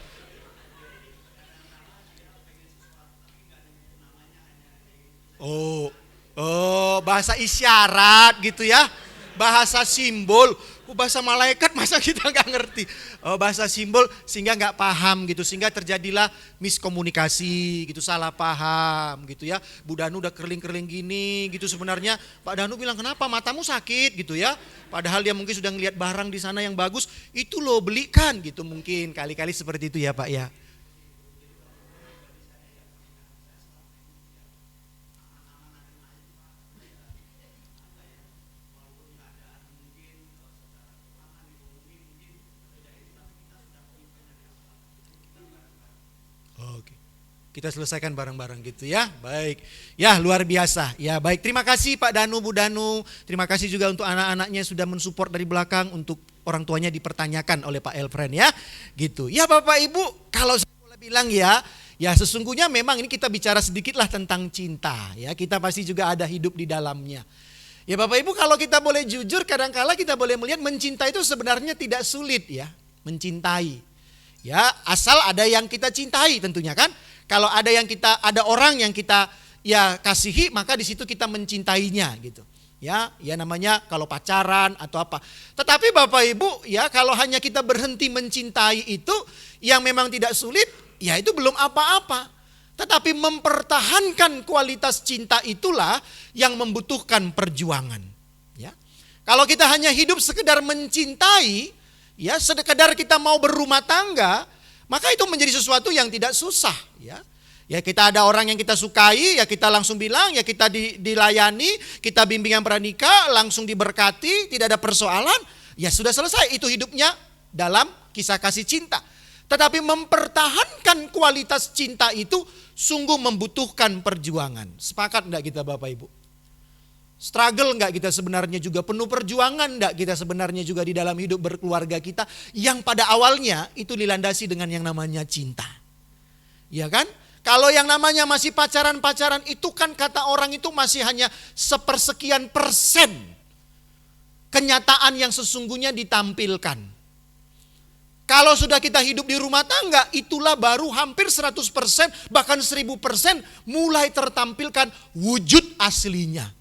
Bahasa isyarat gitu ya. Bahasa simbol. Bahasa malaikat masa kita nggak ngerti. Bahasa simbol sehingga nggak paham gitu. Sehingga terjadilah miskomunikasi gitu, salah paham gitu ya. Bu Danu udah kerling-kerling gini gitu, sebenarnya Pak Danu bilang kenapa matamu sakit gitu ya. Padahal dia mungkin sudah ngelihat barang di sana yang bagus. Itu loh belikan gitu, mungkin kali-kali seperti itu ya Pak ya. Oke. Kita selesaikan bareng-bareng gitu ya. Baik. Ya, luar biasa. Ya, baik. Terima kasih Pak Danu, Bu Danu. Terima kasih juga untuk anak-anaknya sudah mensupport dari belakang, untuk orang tuanya dipertanyakan oleh Pak Elfren ya. Gitu. Ya Bapak Ibu, kalau saya boleh bilang ya sesungguhnya memang ini kita bicara sedikitlah tentang cinta ya. Kita pasti juga ada hidup di dalamnya. Ya Bapak Ibu, kalau kita boleh jujur, kadang-kala kita boleh melihat mencintai itu sebenarnya tidak sulit ya. Mencintai. Ya, asal ada yang kita cintai tentunya kan. Kalau ada orang yang kita ya kasihi, maka di situ kita mencintainya gitu. Ya namanya kalau pacaran atau apa. Tetapi Bapak Ibu ya, kalau hanya kita berhenti mencintai itu yang memang tidak sulit, ya itu belum apa-apa. Tetapi mempertahankan kualitas cinta itulah yang membutuhkan perjuangan. Ya. Kalau kita hanya hidup sekedar mencintai, ya sekedar kita mau berumah tangga, maka itu menjadi sesuatu yang tidak susah ya. Ya kita ada orang yang kita sukai, ya kita langsung bilang, ya kita dilayani, kita bimbingan pranikah, langsung diberkati, tidak ada persoalan, ya sudah selesai. Itu hidupnya dalam kisah kasih cinta. Tetapi mempertahankan kualitas cinta itu sungguh membutuhkan perjuangan. Sepakat enggak kita Bapak Ibu? Struggle enggak kita sebenarnya juga, penuh perjuangan enggak kita sebenarnya juga di dalam hidup berkeluarga kita, yang pada awalnya itu dilandasi dengan yang namanya cinta. Ya kan? Kalau yang namanya masih pacaran-pacaran itu kan kata orang itu masih hanya sepersekian persen kenyataan yang sesungguhnya ditampilkan. Kalau sudah kita hidup di rumah tangga, itulah baru hampir 100%, bahkan 1000% mulai tertampilkan wujud aslinya.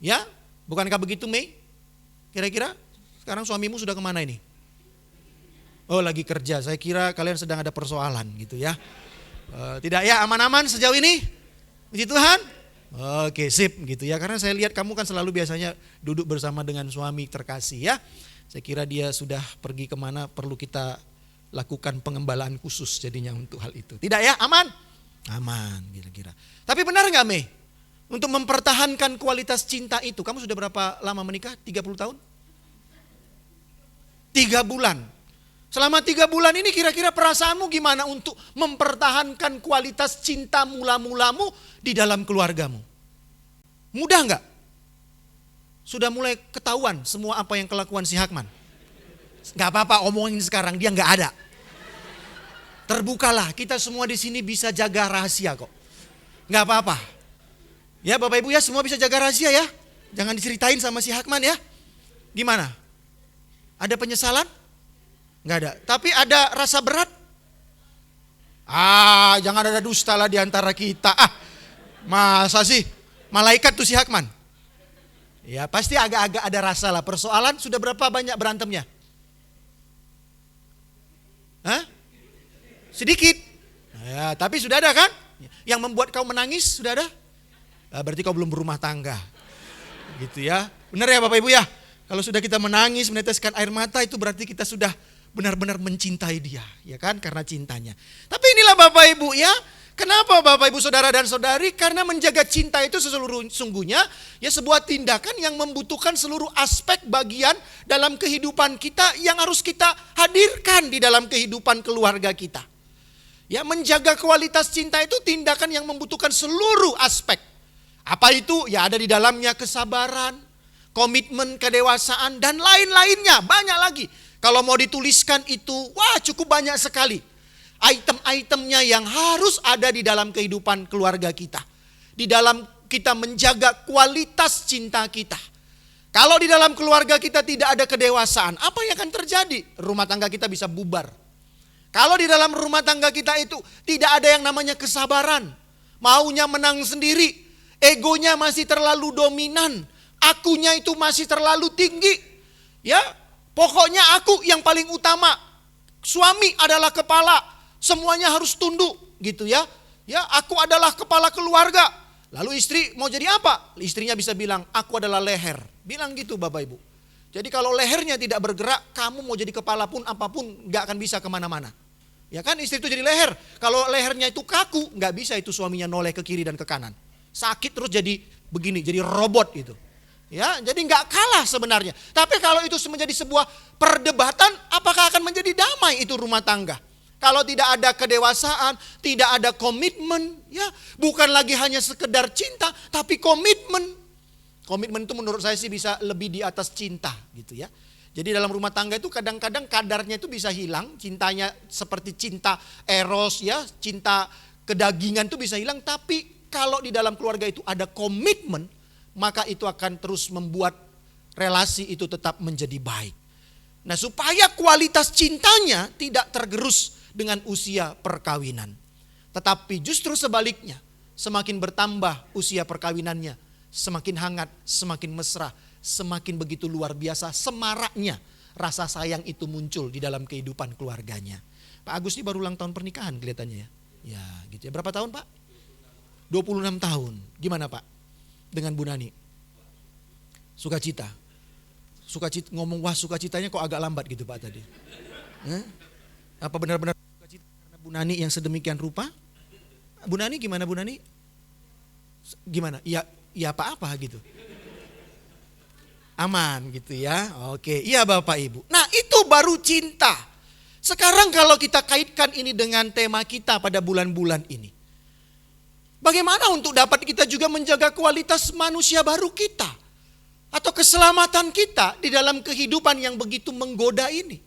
Ya, bukankah begitu Mei? Kira-kira sekarang suamimu sudah kemana ini? Oh lagi kerja, saya kira kalian sedang ada persoalan gitu ya. Tidak ya, aman-aman sejauh ini? Puji Tuhan? Oke sip gitu ya, karena saya lihat kamu kan selalu biasanya duduk bersama dengan suami terkasih ya. Saya kira dia sudah pergi kemana, perlu kita lakukan pengembalaan khusus jadinya untuk hal itu. Tidak ya, aman? Aman kira-kira. Tapi benar gak Mei? Untuk mempertahankan kualitas cinta itu, kamu sudah berapa lama menikah? 30 tahun? 3 bulan. Selama 3 bulan ini kira-kira perasaanmu gimana untuk mempertahankan kualitas cinta mula-mulamu di dalam keluargamu? Mudah enggak? Sudah mulai ketahuan semua apa yang kelakuan si Hakman? Enggak apa-apa, omongin sekarang, dia enggak ada. Terbukalah, kita semua di sini bisa jaga rahasia kok. Enggak apa-apa. Ya Bapak Ibu ya, semua bisa jaga rahasia ya. Jangan diceritain sama si Hakman ya. Gimana? Ada penyesalan? Enggak ada. Tapi ada rasa berat? Jangan ada dusta lah di antara kita. Masa sih? Malaikat tuh si Hakman. Ya pasti agak-agak ada rasa lah. Persoalan sudah berapa banyak berantemnya? Sedikit. Ya, tapi sudah ada kan? Yang membuat kau menangis sudah ada? Berarti kau belum berumah tangga. Gitu ya. Benar ya Bapak Ibu ya? Kalau sudah kita menangis, meneteskan air mata, itu berarti kita sudah benar-benar mencintai dia, ya kan, karena cintanya. Tapi inilah Bapak Ibu ya, kenapa Bapak Ibu Saudara dan Saudari? Karena menjaga cinta itu sesungguhnya ya sebuah tindakan yang membutuhkan seluruh aspek bagian dalam kehidupan kita yang harus kita hadirkan di dalam kehidupan keluarga kita. Ya, menjaga kualitas cinta itu tindakan yang membutuhkan seluruh aspek. Apa itu? Ya ada di dalamnya kesabaran, komitmen, kedewasaan, dan lain-lainnya, banyak lagi. Kalau mau dituliskan itu, wah cukup banyak sekali item-itemnya yang harus ada di dalam kehidupan keluarga kita. Di dalam kita menjaga kualitas cinta kita. Kalau di dalam keluarga kita tidak ada kedewasaan, apa yang akan terjadi? Rumah tangga kita bisa bubar. Kalau di dalam rumah tangga kita itu tidak ada yang namanya kesabaran, maunya menang sendiri, egonya masih terlalu dominan, akunya itu masih terlalu tinggi. Ya, pokoknya aku yang paling utama. Suami adalah kepala, semuanya harus tunduk gitu ya. Ya, aku adalah kepala keluarga. Lalu istri mau jadi apa? Istrinya bisa bilang, aku adalah leher. Bilang gitu Bapak Ibu. Jadi kalau lehernya tidak bergerak, kamu mau jadi kepala pun apapun gak akan bisa kemana-mana. Ya kan, istri itu jadi leher. Kalau lehernya itu kaku, gak bisa itu suaminya noleh ke kiri dan ke kanan. Sakit terus jadi begini, jadi robot gitu. Ya, jadi gak kalah sebenarnya. Tapi kalau itu menjadi sebuah perdebatan, apakah akan menjadi damai itu rumah tangga? Kalau tidak ada kedewasaan, tidak ada komitmen, ya bukan lagi hanya sekedar cinta, tapi komitmen. Komitmen itu menurut saya sih bisa lebih di atas cinta gitu ya. Jadi dalam rumah tangga itu kadang-kadang kadarnya itu bisa hilang, cintanya seperti cinta eros ya, cinta kedagingan itu bisa hilang. Tapi kalau di dalam keluarga itu ada komitmen, maka itu akan terus membuat relasi itu tetap menjadi baik. Nah, supaya kualitas cintanya tidak tergerus dengan usia perkawinan. Tetapi justru sebaliknya, semakin bertambah usia perkawinannya, semakin hangat, semakin mesra, semakin begitu luar biasa semaraknya rasa sayang itu muncul di dalam kehidupan keluarganya. Pak Agus ini baru ulang tahun pernikahan kelihatannya ya. Ya gitu ya. Berapa tahun Pak? 26 tahun. Gimana Pak? Dengan Bu Nani? Sukacita. Sukacita, ngomong wah sukacitanya kok agak lambat gitu Pak tadi. Apa benar-benar sukacita karena Bu Nani yang sedemikian rupa? Bu Nani gimana Bu Nani? Gimana? Ya apa-apa gitu. Aman gitu ya. Oke, iya Bapak Ibu. Nah itu baru cinta. Sekarang kalau kita kaitkan ini dengan tema kita pada bulan-bulan ini. Bagaimana untuk dapat kita juga menjaga kualitas manusia baru kita? Atau keselamatan kita di dalam kehidupan yang begitu menggoda ini?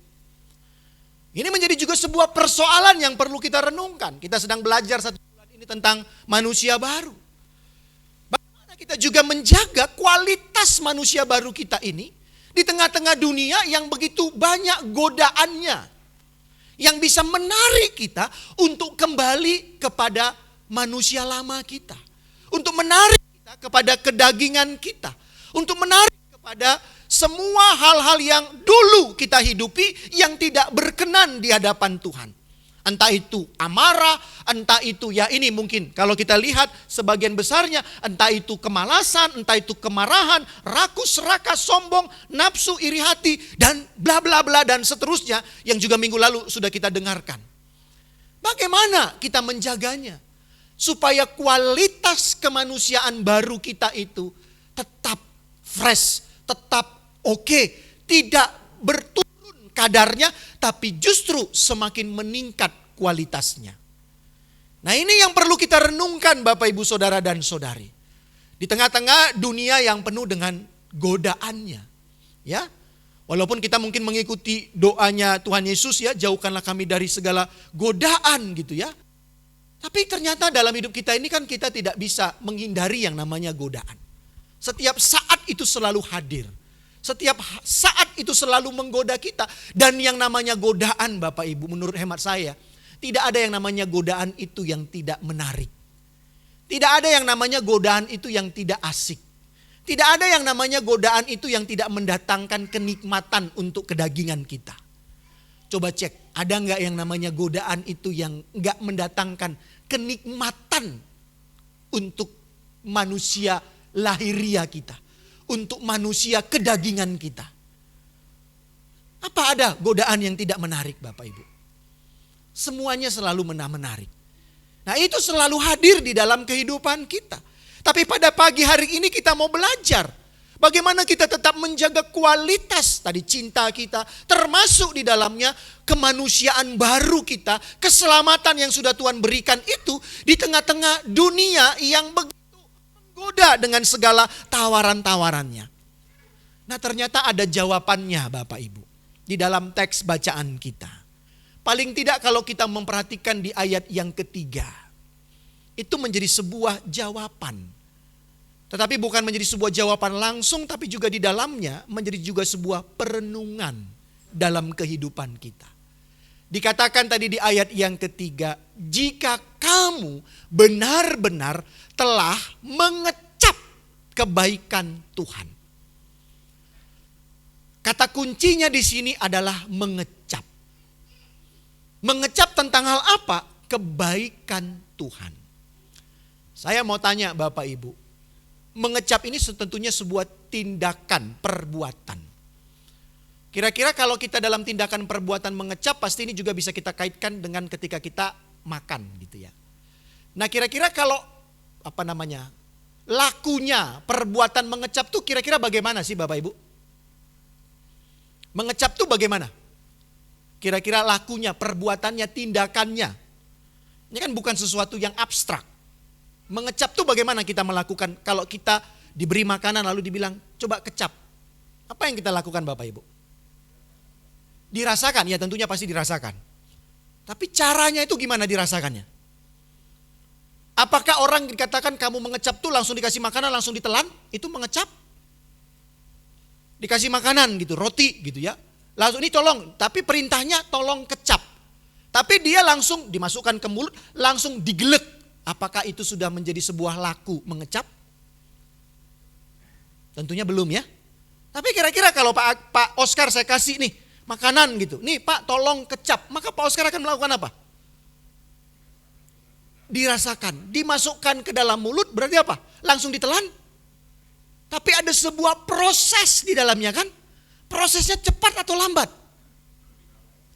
Ini menjadi juga sebuah persoalan yang perlu kita renungkan. Kita sedang belajar satu bulan ini tentang manusia baru. Bagaimana kita juga menjaga kualitas manusia baru kita ini di tengah-tengah dunia yang begitu banyak godaannya. Yang bisa menarik kita untuk kembali kepada manusia lama kita. Untuk menarik kita kepada kedagingan kita. Untuk menarik kepada semua hal-hal yang dulu kita hidupi yang tidak berkenan di hadapan Tuhan. Entah itu amarah, entah itu ya ini mungkin kalau kita lihat sebagian besarnya entah itu kemalasan, entah itu kemarahan, rakus, rakas, sombong, nafsu, iri hati dan bla bla bla dan seterusnya yang juga minggu lalu sudah kita dengarkan. Bagaimana kita menjaganya supaya kualitas kemanusiaan baru kita itu tetap fresh, tetap oke, tidak berturun kadarnya, tapi justru semakin meningkat kualitasnya. Nah ini yang perlu kita renungkan Bapak Ibu Saudara dan Saudari. Di tengah-tengah dunia yang penuh dengan godaannya. Ya, walaupun kita mungkin mengikuti doanya Tuhan Yesus ya, jauhkanlah kami dari segala godaan gitu ya. Tapi ternyata dalam hidup kita ini kan kita tidak bisa menghindari yang namanya godaan. Setiap saat itu selalu hadir. Setiap saat itu selalu menggoda kita. Dan yang namanya godaan Bapak Ibu menurut hemat saya. Tidak ada yang namanya godaan itu yang tidak menarik. Tidak ada yang namanya godaan itu yang tidak asik. Tidak ada yang namanya godaan itu yang tidak mendatangkan kenikmatan untuk kedagingan kita. Coba cek, ada nggak yang namanya godaan itu yang nggak mendatangkan kenikmatan untuk manusia lahiria kita, untuk manusia kedagingan kita. Apa ada godaan yang tidak menarik Bapak Ibu? Semuanya selalu menarik. Nah itu selalu hadir di dalam kehidupan kita. Tapi pada pagi hari ini kita mau belajar bagaimana kita tetap menjaga kualitas tadi cinta kita, termasuk di dalamnya kemanusiaan baru kita, keselamatan yang sudah Tuhan berikan itu di tengah-tengah dunia yang begitu menggoda dengan segala tawaran-tawarannya. Nah ternyata ada jawabannya Bapak Ibu di dalam teks bacaan kita. Paling tidak kalau kita memperhatikan di ayat yang ketiga, itu menjadi sebuah jawaban. Tetapi bukan menjadi sebuah jawaban langsung, tapi juga di dalamnya menjadi juga sebuah perenungan dalam kehidupan kita. Dikatakan tadi di ayat yang ketiga, jika kamu benar-benar telah mengecap kebaikan Tuhan. Kata kuncinya di sini adalah mengecap. Mengecap tentang hal apa? Kebaikan Tuhan. Saya mau tanya Bapak Ibu, mengecap ini tentunya sebuah tindakan, perbuatan. Kira-kira kalau kita dalam tindakan perbuatan mengecap, pasti ini juga bisa kita kaitkan dengan ketika kita makan gitu ya. Nah kira-kira kalau lakunya perbuatan mengecap tuh kira-kira bagaimana sih Bapak Ibu? Mengecap tuh bagaimana? Kira-kira lakunya, perbuatannya, tindakannya. Ini kan bukan sesuatu yang abstrak. Mengecap tuh bagaimana kita melakukan kalau kita diberi makanan lalu dibilang coba kecap. Apa yang kita lakukan Bapak Ibu? Dirasakan, ya tentunya pasti dirasakan. Tapi caranya itu gimana dirasakannya? Apakah orang dikatakan kamu mengecap tuh langsung dikasih makanan langsung ditelan? Itu mengecap? Dikasih makanan gitu, roti gitu ya. Langsung ini tolong, tapi perintahnya tolong kecap. Tapi dia langsung dimasukkan ke mulut, langsung digelek. Apakah itu sudah menjadi sebuah laku mengecap? Tentunya belum ya. Tapi kira-kira kalau Pak Oscar saya kasih nih makanan gitu. Nih Pak tolong kecap. Maka Pak Oscar akan melakukan apa? Dirasakan. Dimasukkan ke dalam mulut berarti apa? Langsung ditelan. Tapi ada sebuah proses di dalamnya kan. Prosesnya cepat atau lambat?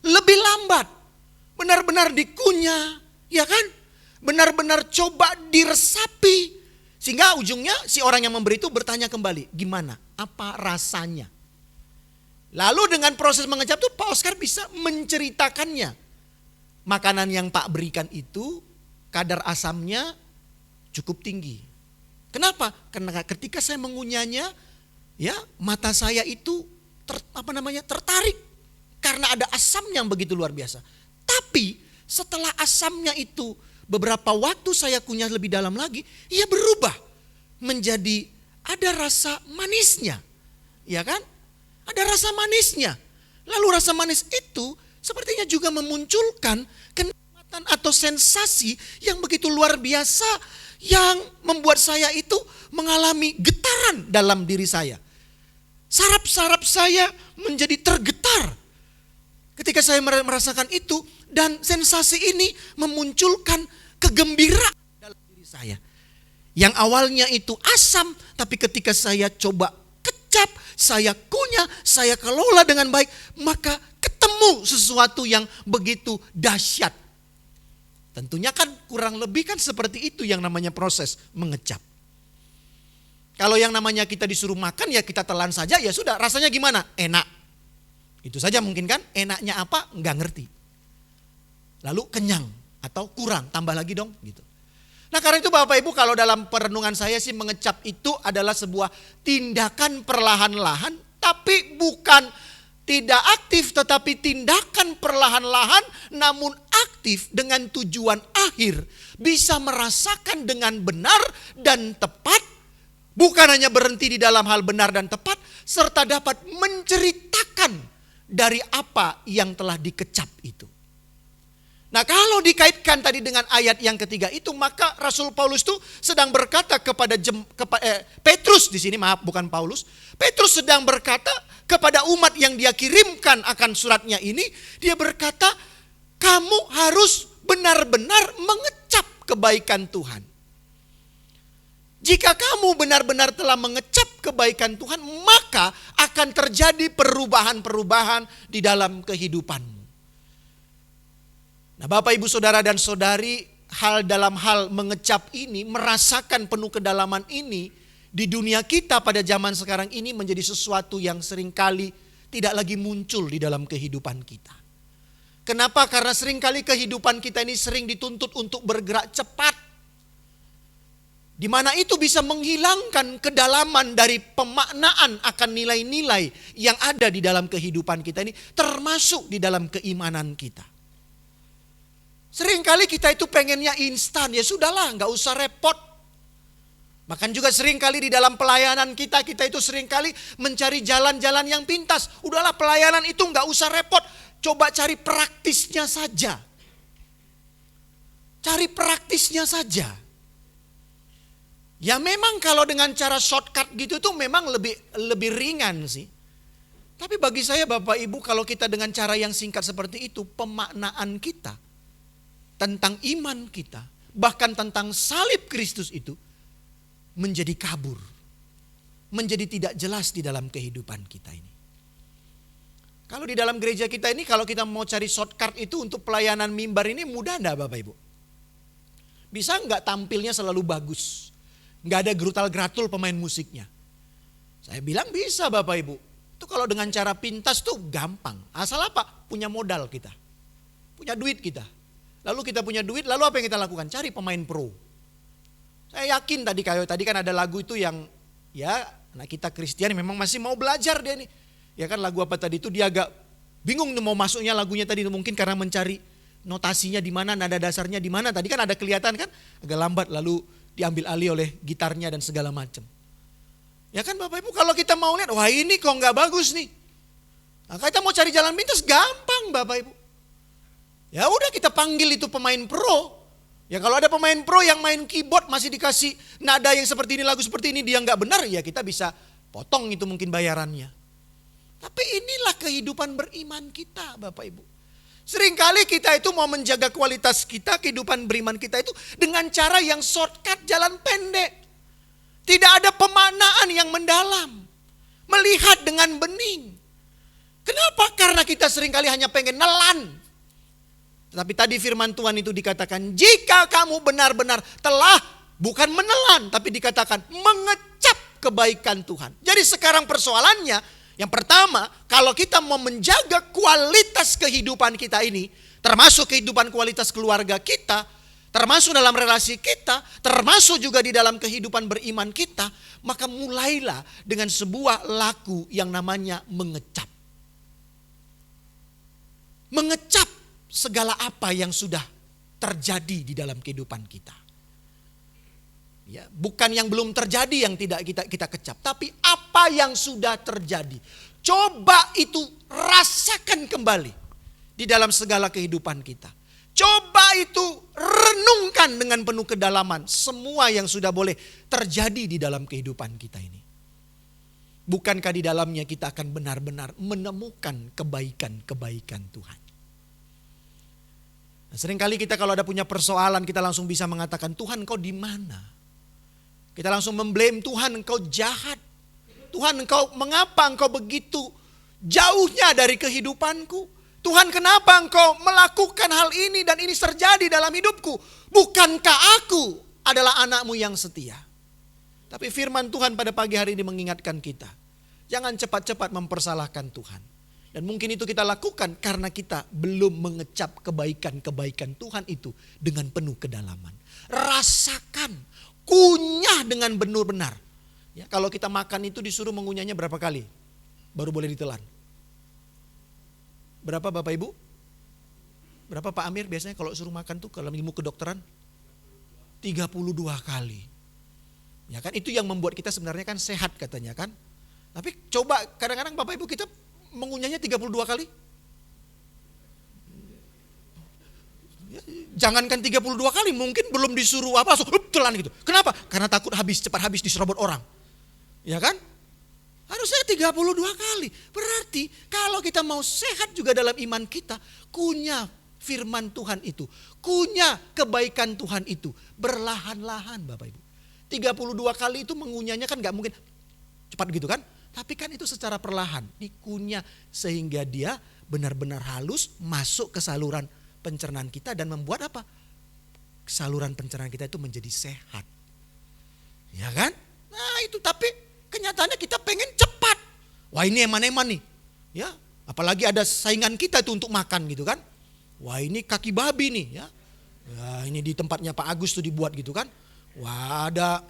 Lebih lambat. Benar-benar dikunyah. Ya kan? Benar-benar coba diresapi. Sehingga ujungnya si orang yang memberi itu bertanya kembali. Gimana? Apa rasanya? Lalu dengan proses mengecap itu Pak Oscar bisa menceritakannya. Makanan yang Pak berikan itu kadar asamnya cukup tinggi. Kenapa? Karena ketika saya mengunyahnya, ya mata saya itu tertarik karena ada asam yang begitu luar biasa. Tapi setelah asamnya itu beberapa waktu saya kunyah lebih dalam lagi, ia berubah menjadi ada rasa manisnya, ya kan? Ada rasa manisnya. Lalu rasa manis itu sepertinya juga memunculkan kenikmatan atau sensasi yang begitu luar biasa yang membuat saya itu mengalami getaran dalam diri saya. Saraf-saraf saya menjadi tergetar ketika saya merasakan itu dan sensasi ini memunculkan kegembiraan dalam diri saya. Yang awalnya itu asam tapi ketika saya coba kecap, saya kunyah, saya kelola dengan baik, maka ketemu sesuatu yang begitu dahsyat. Tentunya kan kurang lebih kan seperti itu yang namanya proses mengecap. Kalau yang namanya kita disuruh makan ya kita telan saja ya sudah, rasanya gimana? Enak. Itu saja mungkin kan, enaknya apa? Enggak ngerti. Lalu kenyang atau kurang, tambah lagi dong gitu. Nah karena itu Bapak Ibu kalau dalam perenungan saya sih mengecap itu adalah sebuah tindakan perlahan-lahan tapi bukan tidak aktif tetapi tindakan perlahan-lahan namun aktif dengan tujuan akhir bisa merasakan dengan benar dan tepat, bukan hanya berhenti di dalam hal benar dan tepat serta dapat menceritakan dari apa yang telah dikecap itu. Nah kalau dikaitkan tadi dengan ayat yang ketiga itu maka Rasul Paulus itu sedang berkata kepada Petrus di sini, maaf bukan Paulus. Petrus sedang berkata kepada umat yang dia kirimkan akan suratnya ini, dia berkata kamu harus benar-benar mengecap kebaikan Tuhan. Jika kamu benar-benar telah mengecap kebaikan Tuhan maka akan terjadi perubahan-perubahan di dalam kehidupanmu. Nah Bapak Ibu Saudara dan Saudari, dalam hal mengecap ini, merasakan penuh kedalaman ini, di dunia kita pada zaman sekarang ini menjadi sesuatu yang seringkali tidak lagi muncul di dalam kehidupan kita. Kenapa? Karena seringkali kehidupan kita ini sering dituntut untuk bergerak cepat. Di mana itu bisa menghilangkan kedalaman dari pemaknaan akan nilai-nilai yang ada di dalam kehidupan kita ini, termasuk di dalam keimanan kita. Seringkali kita itu pengennya instan, ya sudahlah nggak usah repot. Bahkan juga seringkali di dalam pelayanan kita itu seringkali mencari jalan-jalan yang pintas. Udahlah pelayanan itu nggak usah repot. Coba cari praktisnya saja. Cari praktisnya saja. Ya memang kalau dengan cara shortcut gitu tuh memang lebih ringan sih. Tapi bagi saya Bapak Ibu, kalau kita dengan cara yang singkat seperti itu, pemaknaan kita tentang iman kita, bahkan tentang salib Kristus itu menjadi kabur. Menjadi tidak jelas di dalam kehidupan kita ini. Kalau di dalam gereja kita ini, kalau kita mau cari shortcut itu untuk pelayanan mimbar ini mudah enggak Bapak Ibu? Bisa enggak tampilnya selalu bagus? Enggak ada gerutal-gratul pemain musiknya? Saya bilang bisa Bapak Ibu. Itu kalau dengan cara pintas tuh gampang. Asal apa? Punya modal kita. Punya duit kita. Lalu kita punya duit, lalu apa yang kita lakukan? Cari pemain pro. Saya yakin tadi kan ada lagu itu yang ya anak kita Kristiani memang masih mau belajar dia nih. Ya kan lagu apa tadi itu dia agak bingung mau masuknya lagunya tadi itu mungkin karena mencari notasinya di mana, nada dasarnya di mana. Tadi kan ada kelihatan kan agak lambat lalu diambil alih oleh gitarnya dan segala macam. Ya kan Bapak Ibu kalau kita mau lihat wah ini kok nggak bagus nih. Nah, kita mau cari jalan pintas gampang Bapak Ibu. Ya udah kita panggil itu pemain pro. Ya kalau ada pemain pro yang main keyboard masih dikasih nada yang seperti ini, lagu seperti ini dia nggak benar, ya kita bisa potong itu mungkin bayarannya. Tapi inilah kehidupan beriman kita Bapak Ibu. Seringkali kita itu mau menjaga kualitas kita, kehidupan beriman kita itu dengan cara yang shortcut, jalan pendek. Tidak ada pemaknaan yang mendalam. Melihat dengan bening. Kenapa? Karena kita seringkali hanya pengen nelan. Tapi tadi firman Tuhan itu dikatakan, jika kamu benar-benar telah bukan menelan, tapi dikatakan mengecap kebaikan Tuhan. Jadi sekarang persoalannya, yang pertama, kalau kita mau menjaga kualitas kehidupan kita ini, termasuk kehidupan kualitas keluarga kita, termasuk dalam relasi kita, termasuk juga di dalam kehidupan beriman kita, maka mulailah dengan sebuah laku yang namanya mengecap. Mengecap segala apa yang sudah terjadi di dalam kehidupan kita. Ya, bukan yang belum terjadi yang tidak kita kecap, tapi apa yang sudah terjadi. Coba itu rasakan kembali di dalam segala kehidupan kita. Coba itu renungkan dengan penuh kedalaman semua yang sudah boleh terjadi di dalam kehidupan kita ini. Bukankah di dalamnya kita akan benar-benar menemukan kebaikan-kebaikan Tuhan. Nah, seringkali kita kalau ada punya persoalan kita langsung bisa mengatakan Tuhan engkau di mana? Kita langsung memblame Tuhan engkau jahat. Tuhan engkau mengapa engkau begitu jauhnya dari kehidupanku? Tuhan kenapa engkau melakukan hal ini dan ini terjadi dalam hidupku? Bukankah aku adalah anakmu yang setia? Tapi firman Tuhan pada pagi hari ini mengingatkan kita. Jangan cepat-cepat mempersalahkan Tuhan. Dan mungkin itu kita lakukan karena kita belum mengecap kebaikan-kebaikan Tuhan itu dengan penuh kedalaman. Rasakan, kunyah dengan benar-benar. Ya, kalau kita makan itu disuruh mengunyahnya berapa kali? Baru boleh ditelan. Berapa Bapak Ibu? Berapa Pak Amir biasanya kalau suruh makan tuh kalau ilmu kedokteran? 32 kali. Ya kan itu yang membuat kita sebenarnya kan sehat katanya kan. Tapi coba kadang-kadang Bapak Ibu kita mengunyahnya 32 kali. Ya, jangankan 32 kali, mungkin belum disuruh apa, langsung telan gitu. Kenapa? Karena takut cepat habis diserobot orang. Ya kan? Harusnya 32 kali. Berarti kalau kita mau sehat juga dalam iman kita, kunyah firman Tuhan itu, kunyah kebaikan Tuhan itu, berlahan-lahan Bapak Ibu. 32 kali itu mengunyahnya kan gak mungkin cepat gitu kan. Tapi kan itu secara perlahan, dikunyah sehingga dia benar-benar halus masuk ke saluran pencernaan kita dan membuat apa? Saluran pencernaan kita itu menjadi sehat. Ya kan? Nah itu tapi kenyataannya kita pengen cepat. Wah ini eman-eman nih. Ya, apalagi ada saingan kita itu untuk makan gitu kan. Wah ini kaki babi nih ya. Ya ini di tempatnya Pak Agus tuh dibuat gitu kan. Wah ada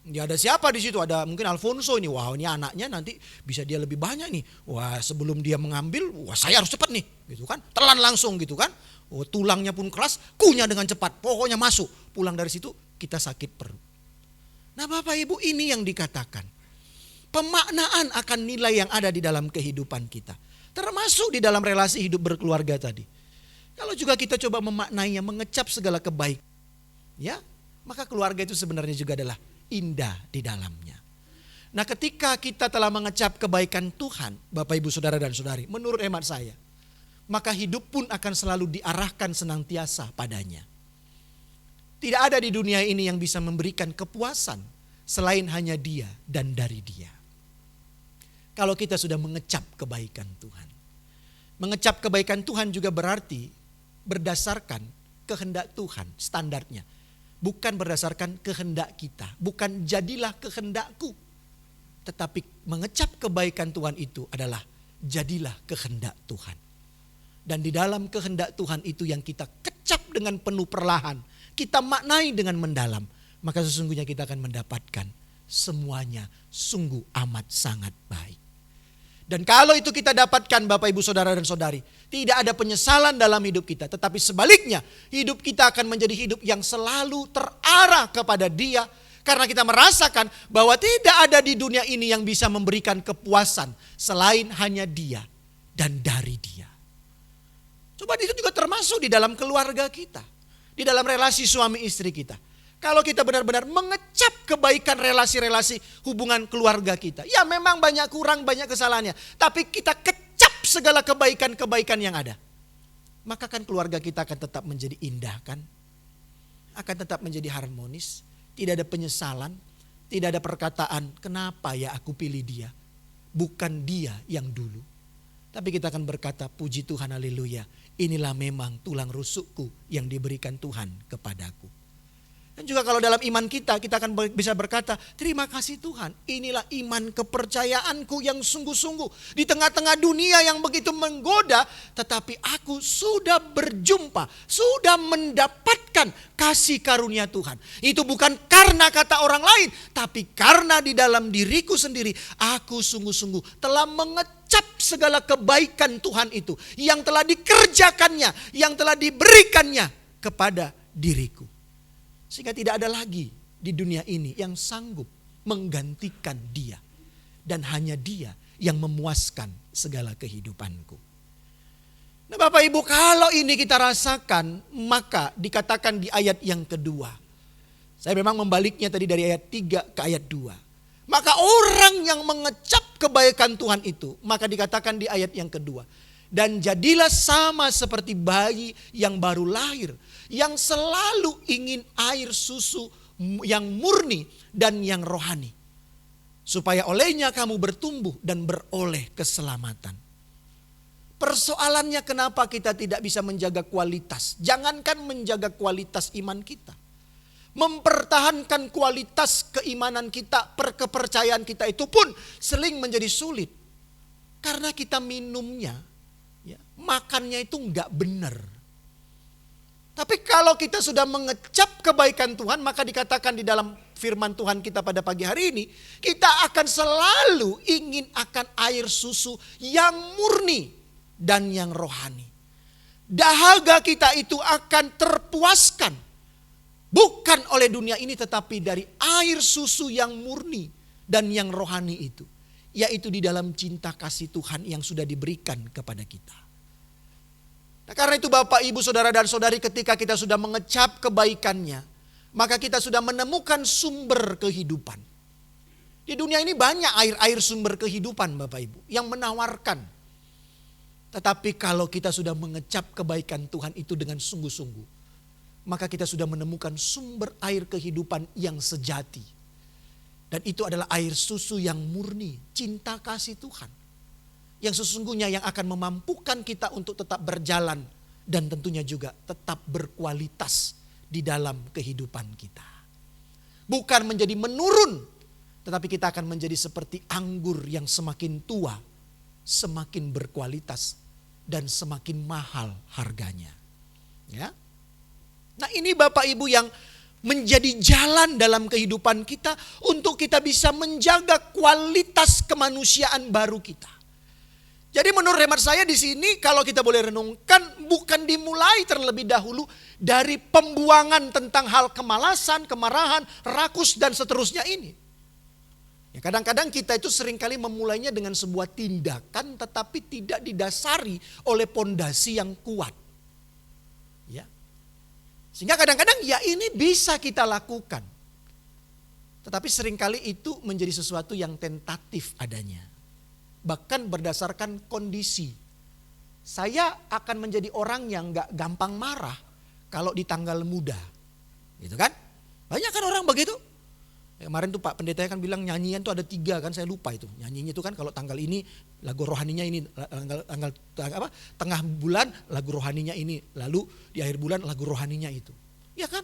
ya ada siapa di situ? Ada mungkin Alfonso ini. Wah ini anaknya nanti bisa dia lebih banyak nih. Wah sebelum dia mengambil, wah saya harus cepat nih, gitu kan? Telan langsung gitu kan? Oh, tulangnya pun keras, kunyah dengan cepat. Pokoknya masuk. Pulang dari situ kita sakit perut. Nah Bapak Ibu, ini yang dikatakan. Pemaknaan akan nilai yang ada di dalam kehidupan kita. Termasuk di dalam relasi hidup berkeluarga tadi. Kalau juga kita coba memaknainya, mengecap segala kebaikan, ya, maka keluarga itu sebenarnya juga adalah indah di dalamnya. Nah ketika kita telah mengecap kebaikan Tuhan, Bapak Ibu Saudara dan Saudari, menurut hemat saya, maka hidup pun akan selalu diarahkan senantiasa padanya. Tidak ada di dunia ini yang bisa memberikan kepuasan selain hanya Dia dan dari Dia. Kalau kita sudah mengecap kebaikan Tuhan. Mengecap kebaikan Tuhan juga berarti berdasarkan kehendak Tuhan, standarnya. Bukan berdasarkan kehendak kita, bukan jadilah kehendakku. Tetapi mengecap kebaikan Tuhan itu adalah jadilah kehendak Tuhan. Dan di dalam kehendak Tuhan itu yang kita kecap dengan penuh perlahan, kita maknai dengan mendalam, maka sesungguhnya kita akan mendapatkan semuanya sungguh amat sangat baik. Dan kalau itu kita dapatkan Bapak Ibu Saudara dan Saudari, tidak ada penyesalan dalam hidup kita. Tetapi sebaliknya, hidup kita akan menjadi hidup yang selalu terarah kepada Dia. Karena kita merasakan bahwa tidak ada di dunia ini yang bisa memberikan kepuasan selain hanya Dia dan dari Dia. Coba itu juga termasuk di dalam keluarga kita. Di dalam relasi suami istri kita. Kalau kita benar-benar mengecap kebaikan relasi-relasi hubungan keluarga kita. Ya memang banyak kurang, banyak kesalahannya. Tapi kita kecap segala kebaikan-kebaikan yang ada. Maka kan keluarga kita akan tetap menjadi indah kan. Akan tetap menjadi harmonis. Tidak ada penyesalan. Tidak ada perkataan kenapa ya aku pilih dia. Bukan dia yang dulu. Tapi kita akan berkata puji Tuhan haleluya. Inilah memang tulang rusukku yang diberikan Tuhan kepadaku. Dan juga kalau dalam iman kita akan bisa berkata, terima kasih Tuhan, inilah iman kepercayaanku yang sungguh-sungguh. Di tengah-tengah dunia yang begitu menggoda, tetapi aku sudah berjumpa, sudah mendapatkan kasih karunia Tuhan. Itu bukan karena kata orang lain, tapi karena di dalam diriku sendiri, aku sungguh-sungguh telah mengecap segala kebaikan Tuhan itu. Yang telah dikerjakannya, yang telah diberikannya kepada diriku. Sehingga tidak ada lagi di dunia ini yang sanggup menggantikan dia. Dan hanya dia yang memuaskan segala kehidupanku. Nah Bapak Ibu, kalau ini kita rasakan, maka dikatakan di ayat yang kedua. Saya memang membaliknya tadi dari ayat 3 ke ayat 2. Maka orang yang mengecap kebaikan Tuhan itu, maka dikatakan di ayat yang kedua. Dan jadilah sama seperti bayi yang baru lahir, yang selalu ingin air susu yang murni dan yang rohani. Supaya olehnya kamu bertumbuh dan beroleh keselamatan. Persoalannya kenapa kita tidak bisa menjaga kualitas. Jangankan menjaga kualitas iman kita. Mempertahankan kualitas keimanan kita, kepercayaan kita itu pun sering menjadi sulit. Karena kita minumnya, ya, makannya itu enggak benar. Tapi kalau kita sudah mengecap kebaikan Tuhan, maka dikatakan di dalam firman Tuhan kita pada pagi hari ini, kita akan selalu ingin akan air susu yang murni dan yang rohani. Dahaga kita itu akan terpuaskan, bukan oleh dunia ini tetapi dari air susu yang murni dan yang rohani itu. Yaitu di dalam cinta kasih Tuhan yang sudah diberikan kepada kita. Nah, karena itu Bapak, Ibu, Saudara dan Saudari, ketika kita sudah mengecap kebaikannya, maka kita sudah menemukan sumber kehidupan. Di dunia ini banyak air-air sumber kehidupan Bapak Ibu yang menawarkan. Tetapi kalau kita sudah mengecap kebaikan Tuhan itu dengan sungguh-sungguh, maka kita sudah menemukan sumber air kehidupan yang sejati. Dan itu adalah air susu yang murni, cinta kasih Tuhan. Yang sesungguhnya yang akan memampukan kita untuk tetap berjalan dan tentunya juga tetap berkualitas di dalam kehidupan kita. Bukan menjadi menurun, tetapi kita akan menjadi seperti anggur yang semakin tua, semakin berkualitas dan semakin mahal harganya. Ya. Nah ini Bapak Ibu yang menjadi jalan dalam kehidupan kita untuk kita bisa menjaga kualitas kemanusiaan baru kita. Jadi menurut hemat saya di sini kalau kita boleh renungkan, bukan dimulai terlebih dahulu dari pembuangan tentang hal kemalasan, kemarahan, rakus dan seterusnya ini. Ya, kadang-kadang kita itu seringkali memulainya dengan sebuah tindakan tetapi tidak didasari oleh pondasi yang kuat. Ya. Sehingga kadang-kadang ya ini bisa kita lakukan. Tetapi seringkali itu menjadi sesuatu yang tentatif adanya. Bahkan berdasarkan kondisi. Saya akan menjadi orang yang gak gampang marah kalau di tanggal muda. Gitu kan? Banyak kan orang begitu. Kemarin tuh Pak Pendeta kan bilang nyanyian tuh ada 3 kan, saya lupa itu. Nyanyinya itu kan kalau tanggal ini lagu rohaninya ini, tengah bulan lagu rohaninya ini, lalu di akhir bulan lagu rohaninya itu. Ya kan?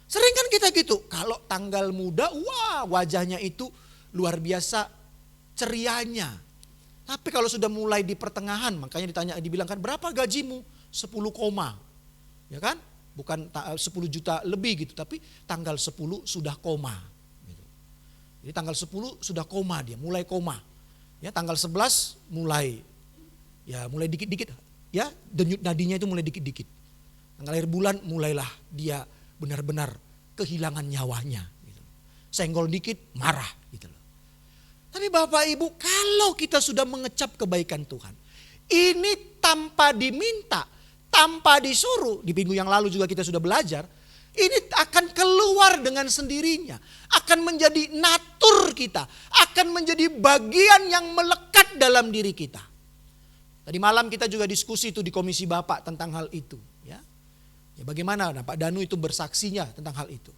Sering kan kita gitu. Kalau tanggal muda, wah wajahnya itu luar biasa cerianya. Tapi kalau sudah mulai di pertengahan, makanya dibilang kan berapa gajimu? 10 koma. Ya kan? Bukan 10 juta lebih gitu, tapi tanggal 10 sudah koma. Jadi tanggal 10 sudah koma dia, mulai koma. Ya, tanggal 11 mulai dikit-dikit ya, denyut nadinya itu mulai dikit-dikit. Tanggal akhir bulan mulailah dia benar-benar kehilangan nyawanya gitu. Senggol dikit marah gitu loh. Tapi Bapak Ibu, kalau kita sudah mengecap kebaikan Tuhan, ini tanpa diminta, tanpa disuruh, di minggu yang lalu juga kita sudah belajar, ini akan keluar dengan sendirinya. Akan menjadi natur kita. Akan menjadi bagian yang melekat dalam diri kita. Tadi malam kita juga diskusi itu di Komisi Bapak tentang hal itu. Ya bagaimana Pak Danu itu bersaksinya tentang hal itu.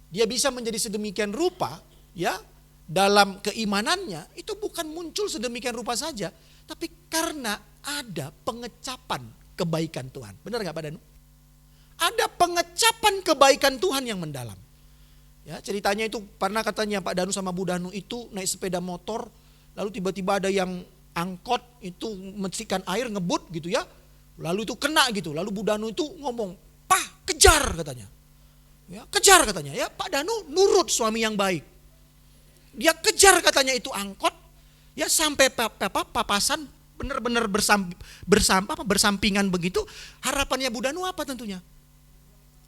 Dia bisa menjadi sedemikian rupa ya dalam keimanannya. Itu bukan muncul sedemikian rupa saja. Tapi karena ada pengecapan kebaikan Tuhan. Benar gak Pak Danu? Ada pengecapan kebaikan Tuhan yang mendalam. Ya, ceritanya itu pernah katanya Pak Danu sama Bu Danu itu naik sepeda motor, lalu tiba-tiba ada yang angkot itu mesikan air ngebut gitu ya. Lalu itu kena gitu. Lalu Bu Danu itu ngomong, "Pak, kejar," katanya. Ya, kejar katanya. Ya, Pak Danu nurut, suami yang baik. Dia kejar katanya itu angkot, ya sampai papasan benar-benar bersampingan begitu. Harapannya Bu Danu apa tentunya?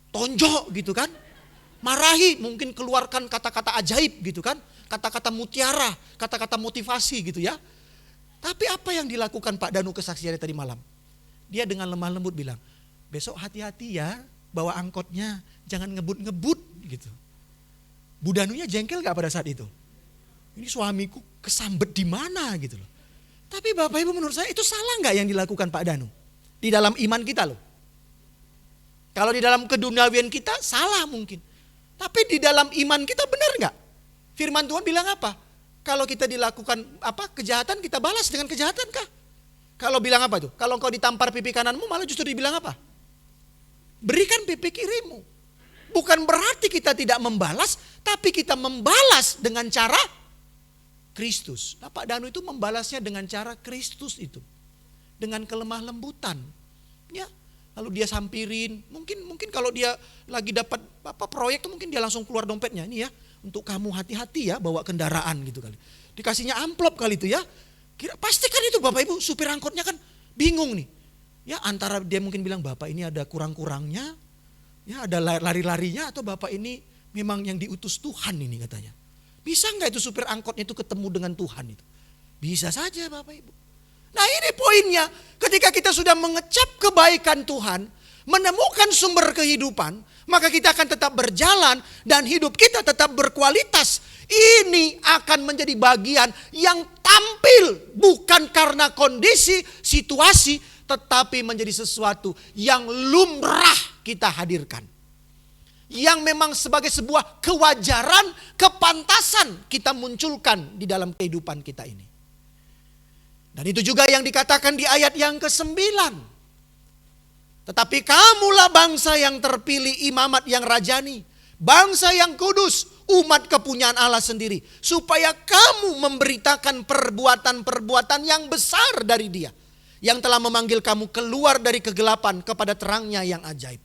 Tonjok gitu kan, marahi, mungkin keluarkan kata-kata ajaib gitu kan, kata-kata mutiara, kata-kata motivasi gitu ya. Tapi apa yang dilakukan Pak Danu kesaksiannya tadi malam? Dia dengan lemah lembut bilang, "Besok hati-hati ya bawa angkotnya, jangan ngebut-ngebut," gitu. Bu Danunya jengkel gak pada saat itu? Ini suamiku kesambet di mana gitu loh. Tapi Bapak Ibu, menurut saya itu salah gak yang dilakukan Pak Danu? Di dalam iman kita loh. Kalau di dalam keduniawian kita salah mungkin. Tapi di dalam iman kita benar gak? Firman Tuhan bilang apa? Kalau kita dilakukan kejahatan, kita balas dengan kejahatan kah? Kalau bilang apa tuh? Kalau engkau ditampar pipi kananmu, malah justru dibilang apa? Berikan pipi kirimu. Bukan berarti kita tidak membalas, tapi kita membalas dengan cara Kristus. Nah, Pak Danu itu membalasnya dengan cara Kristus itu. Dengan kelemah lembutan. Ya, lalu dia sampirin. Mungkin kalau dia lagi dapat proyek tuh mungkin dia langsung keluar dompetnya. Ini ya, untuk kamu hati-hati ya bawa kendaraan gitu kali. Dikasihnya amplop kali itu ya. Pasti kan itu Bapak Ibu, supir angkotnya kan bingung nih. Ya, antara dia mungkin bilang, "Bapak ini ada kurang-kurangnya, ya ada lari-larinya, atau Bapak ini memang yang diutus Tuhan ini," katanya. Bisa nggak itu supir angkotnya itu ketemu dengan Tuhan itu? Bisa saja Bapak Ibu. Nah, ini poinnya, ketika kita sudah mengecap kebaikan Tuhan, menemukan sumber kehidupan, maka kita akan tetap berjalan dan hidup kita tetap berkualitas. Ini akan menjadi bagian yang tampil bukan karena kondisi, situasi, tetapi menjadi sesuatu yang lumrah kita hadirkan. Yang memang sebagai sebuah kewajaran, kepantasan kita munculkan di dalam kehidupan kita ini. Dan itu juga yang dikatakan di ayat yang ke-9. Tetapi kamulah bangsa yang terpilih, imamat yang rajani, bangsa yang kudus, umat kepunyaan Allah sendiri, supaya kamu memberitakan perbuatan-perbuatan yang besar dari Dia, yang telah memanggil kamu keluar dari kegelapan kepada terangnya yang ajaib.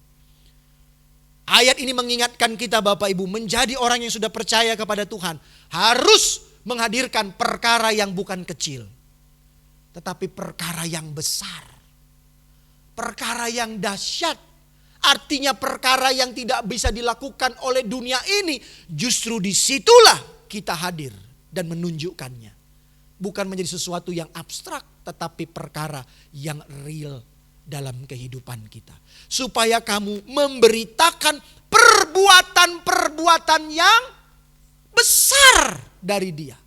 Ayat ini mengingatkan kita Bapak Ibu, menjadi orang yang sudah percaya kepada Tuhan harus menghadirkan perkara yang bukan kecil. tetapi perkara yang besar. Perkara yang dahsyat. Artinya perkara yang tidak bisa dilakukan oleh dunia ini. Justru disitulah kita hadir dan menunjukkannya. Bukan menjadi sesuatu yang abstrak, tetapi perkara yang real dalam kehidupan kita. Supaya kamu memberitakan perbuatan-perbuatan yang besar dari Dia.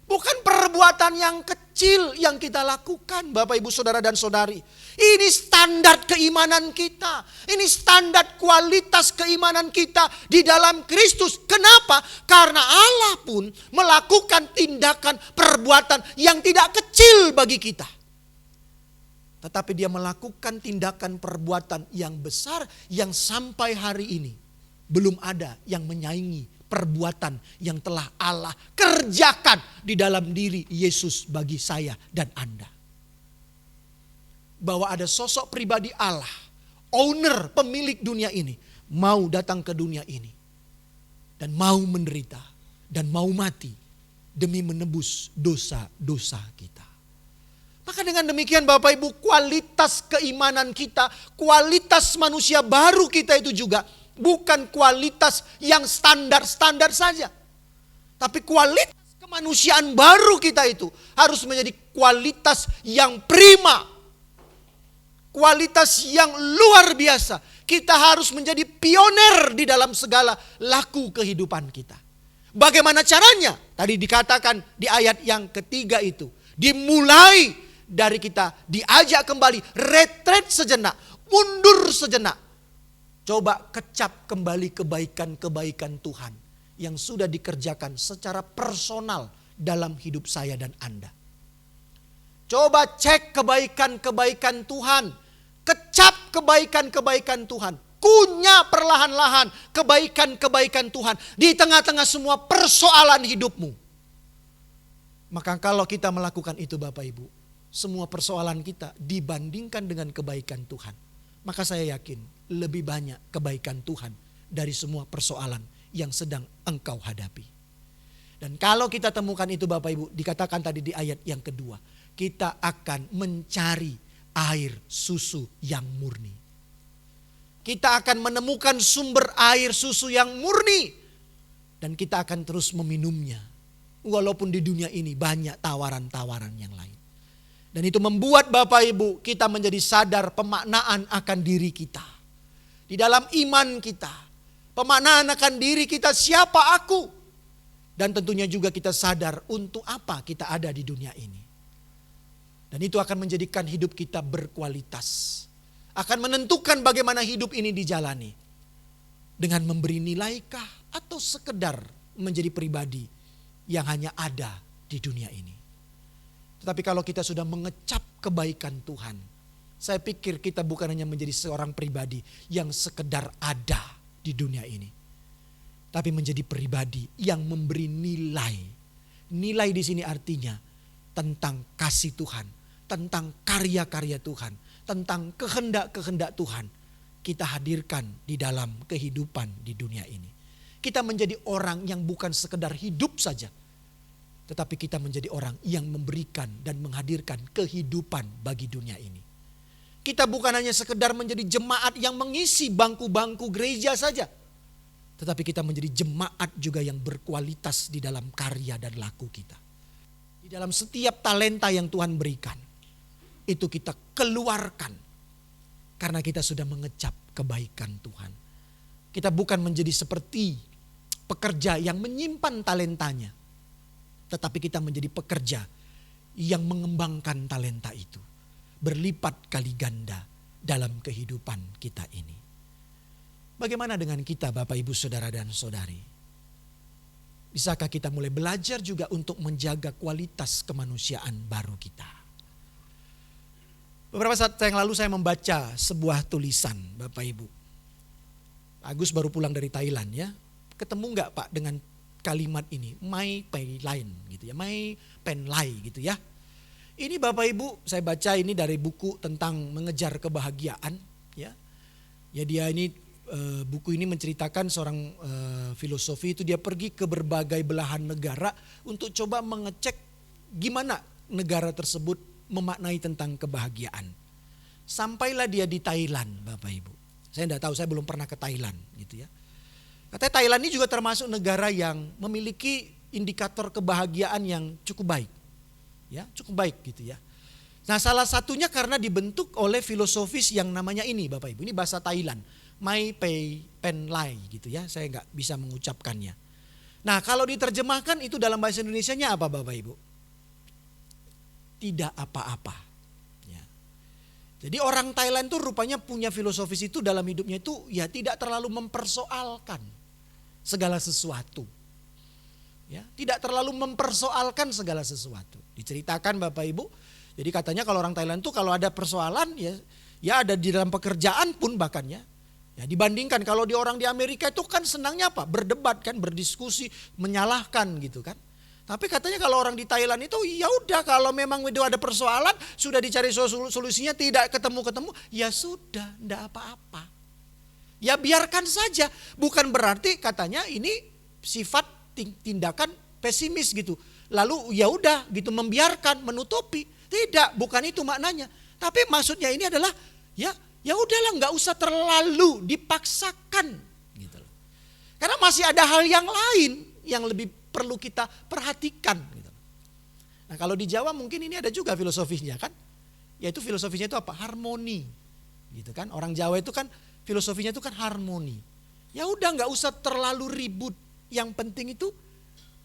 Bukan perbuatan yang kecil yang kita lakukan, Bapak, Ibu, Saudara, dan Saudari. Ini standar keimanan kita. Ini standar kualitas keimanan kita di dalam Kristus. Kenapa? Karena Allah pun melakukan tindakan perbuatan yang tidak kecil bagi kita. Tetapi Dia melakukan tindakan perbuatan yang besar yang sampai hari ini belum ada yang menyaingi perbuatan yang telah Allah kerjakan di dalam diri Yesus bagi saya dan Anda. Bahwa ada sosok pribadi Allah, owner, pemilik dunia ini, mau datang ke dunia ini dan mau menderita dan mau mati demi menebus dosa-dosa kita. Maka dengan demikian Bapak Ibu, kualitas keimanan kita, kualitas manusia baru kita itu juga bukan kualitas yang standar-standar saja. Tapi kualitas kemanusiaan baru kita itu harus menjadi kualitas yang prima. Kualitas yang luar biasa. Kita harus menjadi pioner di dalam segala laku kehidupan kita. Bagaimana caranya? Tadi dikatakan di ayat yang ketiga itu. Dimulai dari kita diajak kembali retret sejenak, mundur sejenak. Coba kecap kembali kebaikan-kebaikan Tuhan yang sudah dikerjakan secara personal dalam hidup saya dan Anda. Coba cek kebaikan-kebaikan Tuhan. Kecap kebaikan-kebaikan Tuhan. Kunyah perlahan-lahan kebaikan-kebaikan Tuhan di tengah-tengah semua persoalan hidupmu. Maka kalau kita melakukan itu Bapak Ibu, semua persoalan kita dibandingkan dengan kebaikan Tuhan, maka saya yakin lebih banyak kebaikan Tuhan dari semua persoalan yang sedang engkau hadapi. Dan kalau kita temukan itu Bapak Ibu, dikatakan tadi di ayat yang kedua, kita akan mencari air susu yang murni. Kita akan menemukan sumber air susu yang murni. Dan kita akan terus meminumnya. Walaupun di dunia ini banyak tawaran-tawaran yang lain. Dan itu membuat Bapak Ibu kita menjadi sadar pemaknaan akan diri kita. Di dalam iman kita, pemaknaan akan diri kita, siapa aku? Dan tentunya juga kita sadar untuk apa kita ada di dunia ini. Dan itu akan menjadikan hidup kita berkualitas. Akan menentukan bagaimana hidup ini dijalani. Dengan memberi nilaikah atau sekedar menjadi pribadi yang hanya ada di dunia ini. Tetapi kalau kita sudah mengecap kebaikan Tuhan, saya pikir kita bukan hanya menjadi seorang pribadi yang sekedar ada di dunia ini. Tapi menjadi pribadi yang memberi nilai. Nilai di sini artinya tentang kasih Tuhan, tentang karya-karya Tuhan, tentang kehendak-kehendak Tuhan. Kita hadirkan di dalam kehidupan di dunia ini. Kita menjadi orang yang bukan sekedar hidup saja. Tetapi kita menjadi orang yang memberikan dan menghadirkan kehidupan bagi dunia ini. Kita bukan hanya sekedar menjadi jemaat yang mengisi bangku-bangku gereja saja. Tetapi kita menjadi jemaat juga yang berkualitas di dalam karya dan laku kita. Di dalam setiap talenta yang Tuhan berikan, itu kita keluarkan. Karena kita sudah mengecap kebaikan Tuhan. Kita bukan menjadi seperti pekerja yang menyimpan talentanya. Tetapi kita menjadi pekerja yang mengembangkan talenta itu. Berlipat kali ganda dalam kehidupan kita ini. Bagaimana dengan kita Bapak Ibu Saudara dan Saudari? Bisakah kita mulai belajar juga untuk menjaga kualitas kemanusiaan baru kita? Beberapa saat yang lalu saya membaca sebuah tulisan Bapak Ibu. Agus baru pulang dari Thailand ya. Ketemu gak Pak dengan kalimat ini? Mai Pai Lain gitu ya. Mai Pen Lai gitu ya. Ini Bapak Ibu saya baca ini dari buku tentang mengejar kebahagiaan ya. Ya dia ini buku ini menceritakan seorang filosofi itu dia pergi ke berbagai belahan negara untuk coba mengecek gimana negara tersebut memaknai tentang kebahagiaan. Sampailah dia di Thailand, Bapak Ibu. Saya tidak tahu, saya belum pernah ke Thailand gitu ya. Katanya Thailand ini juga termasuk negara yang memiliki indikator kebahagiaan yang cukup baik. Ya, cukup baik gitu ya. Nah, salah satunya karena dibentuk oleh filosofis yang namanya ini, Bapak Ibu. Ini bahasa Thailand, Mai Pei Pen Lai gitu ya. Saya nggak bisa mengucapkannya. Nah, kalau diterjemahkan itu dalam bahasa Indonesianya apa, Bapak Ibu? Tidak apa-apa. Ya. Jadi orang Thailand tuh rupanya punya filosofis itu dalam hidupnya itu ya tidak terlalu mempersoalkan segala sesuatu. Ya, tidak terlalu mempersoalkan segala sesuatu. Diceritakan Bapak Ibu, jadi katanya kalau orang Thailand tuh kalau ada persoalan ya ada di dalam pekerjaan pun bahkan ya. Ya dibandingkan kalau di orang di Amerika itu kan senangnya apa? Berdebat kan, berdiskusi, menyalahkan gitu kan. Tapi katanya kalau orang di Thailand itu ya udah kalau memang itu ada persoalan, sudah dicari solusinya tidak ketemu-ketemu, ya sudah, enggak apa-apa. Ya biarkan saja, bukan berarti katanya ini sifat tindakan pesimis gitu. Lalu ya udah gitu membiarkan, menutupi. Tidak, bukan itu maknanya. Tapi maksudnya ini adalah ya udahlah nggak usah terlalu dipaksakan gitu loh. Karena masih ada hal yang lain yang lebih perlu kita perhatikan gitu. Nah, kalau di Jawa mungkin ini ada juga filosofisnya kan? Yaitu filosofinya itu apa? Harmoni. Gitu kan? Orang Jawa itu kan filosofinya itu kan harmoni. Ya udah nggak usah terlalu ribut. Yang penting itu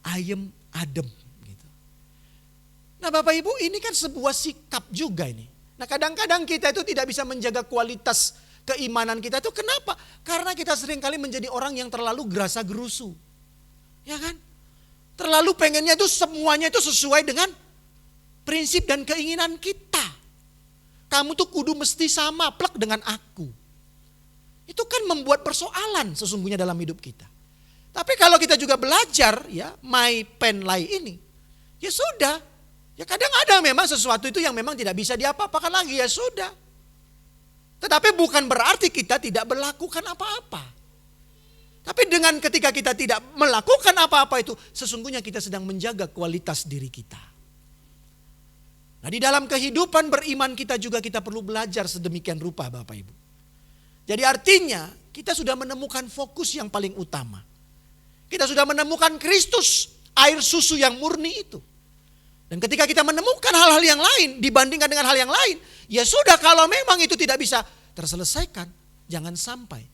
ayem adem gitu. Nah, Bapak Ibu, ini kan sebuah sikap juga ini. Nah, kadang-kadang kita itu tidak bisa menjaga kualitas keimanan kita itu kenapa? Karena kita seringkali menjadi orang yang terlalu gerasa gerusu. Ya kan? Terlalu pengennya itu semuanya itu sesuai dengan prinsip dan keinginan kita. Kamu tuh kudu mesti sama plek dengan aku. Itu kan membuat persoalan sesungguhnya dalam hidup kita. Tapi kalau kita juga belajar ya Mai Pen Lai ini, ya sudah. Ya kadang ada memang sesuatu itu yang memang tidak bisa diapa-apakan lagi, ya sudah. Tetapi bukan berarti kita tidak melakukan apa-apa. Tapi dengan ketika kita tidak melakukan apa-apa itu, sesungguhnya kita sedang menjaga kualitas diri kita. Nah, di dalam kehidupan beriman kita juga kita perlu belajar sedemikian rupa, Bapak Ibu. Jadi artinya kita sudah menemukan fokus yang paling utama. Kita sudah menemukan Kristus, air susu yang murni itu. Dan ketika kita menemukan hal-hal yang lain dibandingkan dengan hal yang lain, ya sudah kalau memang itu tidak bisa terselesaikan, jangan sampai